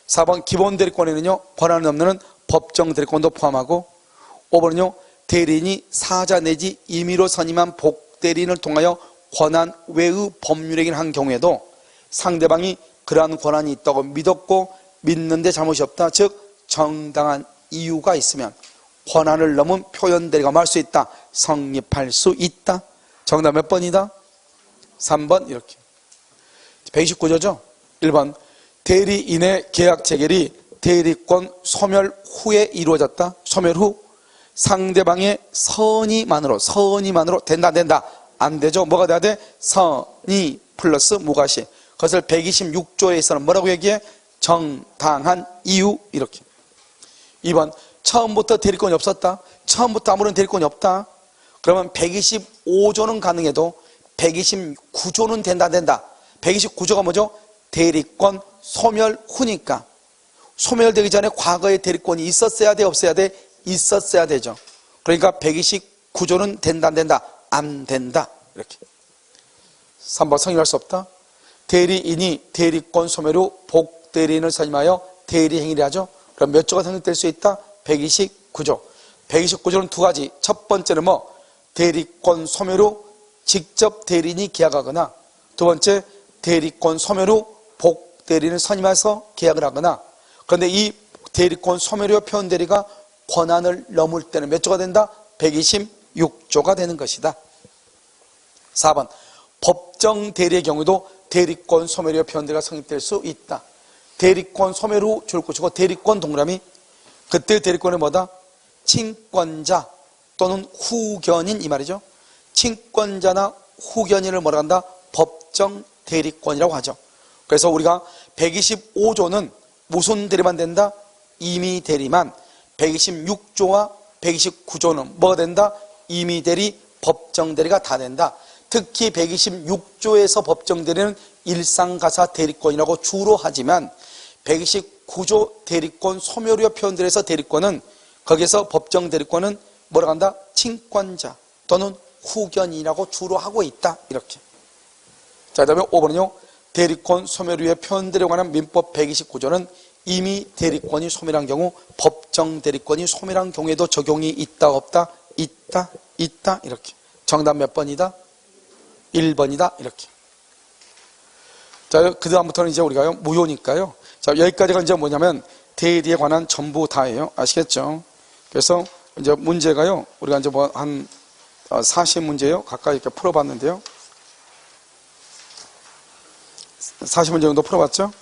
Speaker 1: 4번 기본 대리권에는요 권한을 넘는 법정 대리권도 포함하고 5번은요 대리인이 사자 내지 임의로 선임한 복대리인을 통하여 권한 외의 법률행위를 한 경우에도 상대방이 그러한 권한이 있다고 믿었고 믿는데 잘못이 없다. 즉 정당한 이유가 있으면 권한을 넘은 표현대리가 뭐 할 수 있다? 성립할 수 있다. 정답 몇 번이다? 3번 이렇게. 129조죠? 1번 대리인의 계약 체결이 대리권 소멸 후에 이루어졌다. 소멸 후 상대방의 선의만으로 된다. 안 되죠. 뭐가 돼야 돼? 선의 플러스 무과시. 그것을 126조에서는 뭐라고 얘기해? 정당한 이유 이렇게. 2번 처음부터 대리권이 없었다. 처음부터 아무런 대리권이 없다. 그러면 125조는 가능해도 129조는 된다. 129조가 뭐죠? 대리권 소멸 후니까. 소멸되기 전에 과거에 대리권이 있었어야 돼? 없어야 돼? 있었어야 되죠. 그러니까 129조는 된다. 안 된다. 이렇게. 3번 성립할 수 없다. 대리인이 대리권 소멸 후 복대리인을 선임하여 대리행위를 하죠. 그럼 몇 조가 성립될 수 있다? 129조. 129조는 두 가지. 첫 번째는 뭐? 대리권 소멸 후 직접 대리인이 계약하거나, 두 번째 대리권 소멸 후 복대리인을 선임해서 계약을 하거나. 그런데 이 대리권 소멸 후 표현대리가 권한을 넘을 때는 몇 조가 된다? 126조가 되는 것이다. 4번 법정 대리의 경우도 대리권 소멸이와 변대가 성립될 수 있다. 대리권 소멸 줄 것이고 대리권 동그라미, 그때 대리권은 뭐다? 친권자 또는 후견인 이 말이죠. 친권자나 후견인을 뭐라 한다? 법정 대리권이라고 하죠. 그래서 우리가 125조는 무슨 대리만 된다? 임의 대리만. 126조와 129조는 뭐가 된다? 임의 대리, 법정 대리가 다 된다. 특히 126조에서 법정 대리는 일상가사 대리권이라고 주로 하지만 129조 대리권 소멸이와 표현들에서 대리권은 거기에서 법정 대리권은 뭐라고 한다? 친권자 또는 후견인이라고 주로 하고 있다. 이렇게. 자, 그 다음에 5번은요. 대리권 소멸 의 표현들에 관한 민법 129조는 이미 대리권이 소멸한 경우 법정 대리권이 소멸한 경우에도 적용이 있다 없다? 있다 이렇게. 정답 몇 번이다? 1번이다 이렇게. 자, 그 다음부터는 이제 우리가요 무효니까요. 자, 여기까지가 이제 뭐냐면 대리에 관한 전부 다예요. 아시겠죠? 그래서 이제 문제가요 우리가 이제 뭐 한 40문제요 가까이 이렇게 풀어봤는데요. 40문제 정도 풀어봤죠?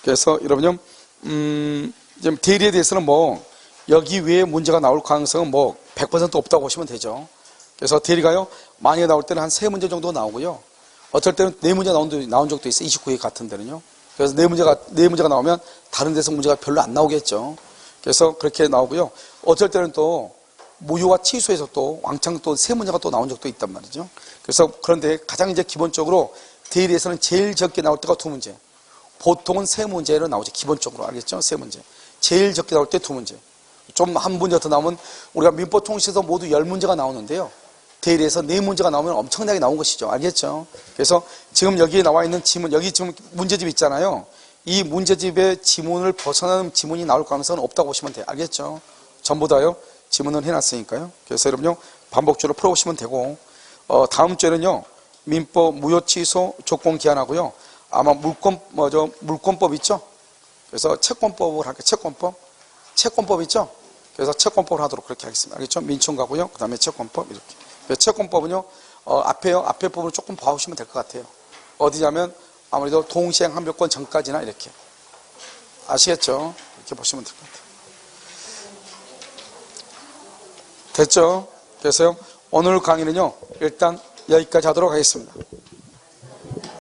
Speaker 1: 그래서 여러분요 지금 대리에 대해서는 뭐 여기 외에 문제가 나올 가능성은 뭐 100% 없다고 보시면 되죠. 그래서 대리가요 많이 나올 때는 한 3문제 정도 나오고요. 어떨 때는 4문제 나온 적도 있어요. 29회 같은 데는요. 그래서 4문제가 나오면 다른 데서 문제가 별로 안 나오겠죠. 그래서 그렇게 나오고요. 어쩔 때는 또 무효와 취소해서 또 왕창 또 3문제가 또 나온 적도 있단 말이죠. 그래서 그런데 가장 이제 기본적으로 대리에서는 제일 적게 나올 때가 2문제. 보통은 3문제로 나오죠. 기본적으로 알겠죠? 3문제. 제일 적게 나올 때 2문제. 좀 한 문제 더 나오면 우리가 민법 통시에서 모두 10문제가 나오는데요. 대리에서 4문제가 나오면 엄청나게 나온 것이죠. 알겠죠? 그래서 지금 여기에 나와 있는 지문, 여기 지금 문제집 있잖아요. 이 문제집의 지문을 벗어나는 지문이 나올 가능성은 없다고 보시면 돼요. 알겠죠? 전부 다요. 지문은 해놨으니까요. 그래서 여러분요, 반복적으로 풀어보시면 되고, 다음 주에는요, 민법 무효 취소 조건 기한하고요. 아마 물권법 있죠? 그래서 채권법을 할게요. 채권법 있죠? 그래서 채권법을 하도록 그렇게 하겠습니다. 알겠죠? 민청 가고요. 그 다음에 채권법 이렇게. 채권법은요, 앞에 부분을 조금 봐오시면 될 것 같아요. 어디냐면 아무래도 동시행 항변권 전까지나 이렇게. 아시겠죠? 이렇게 보시면 될 것 같아요. 됐죠? 그래서요, 오늘 강의는요, 일단 여기까지 하도록 하겠습니다.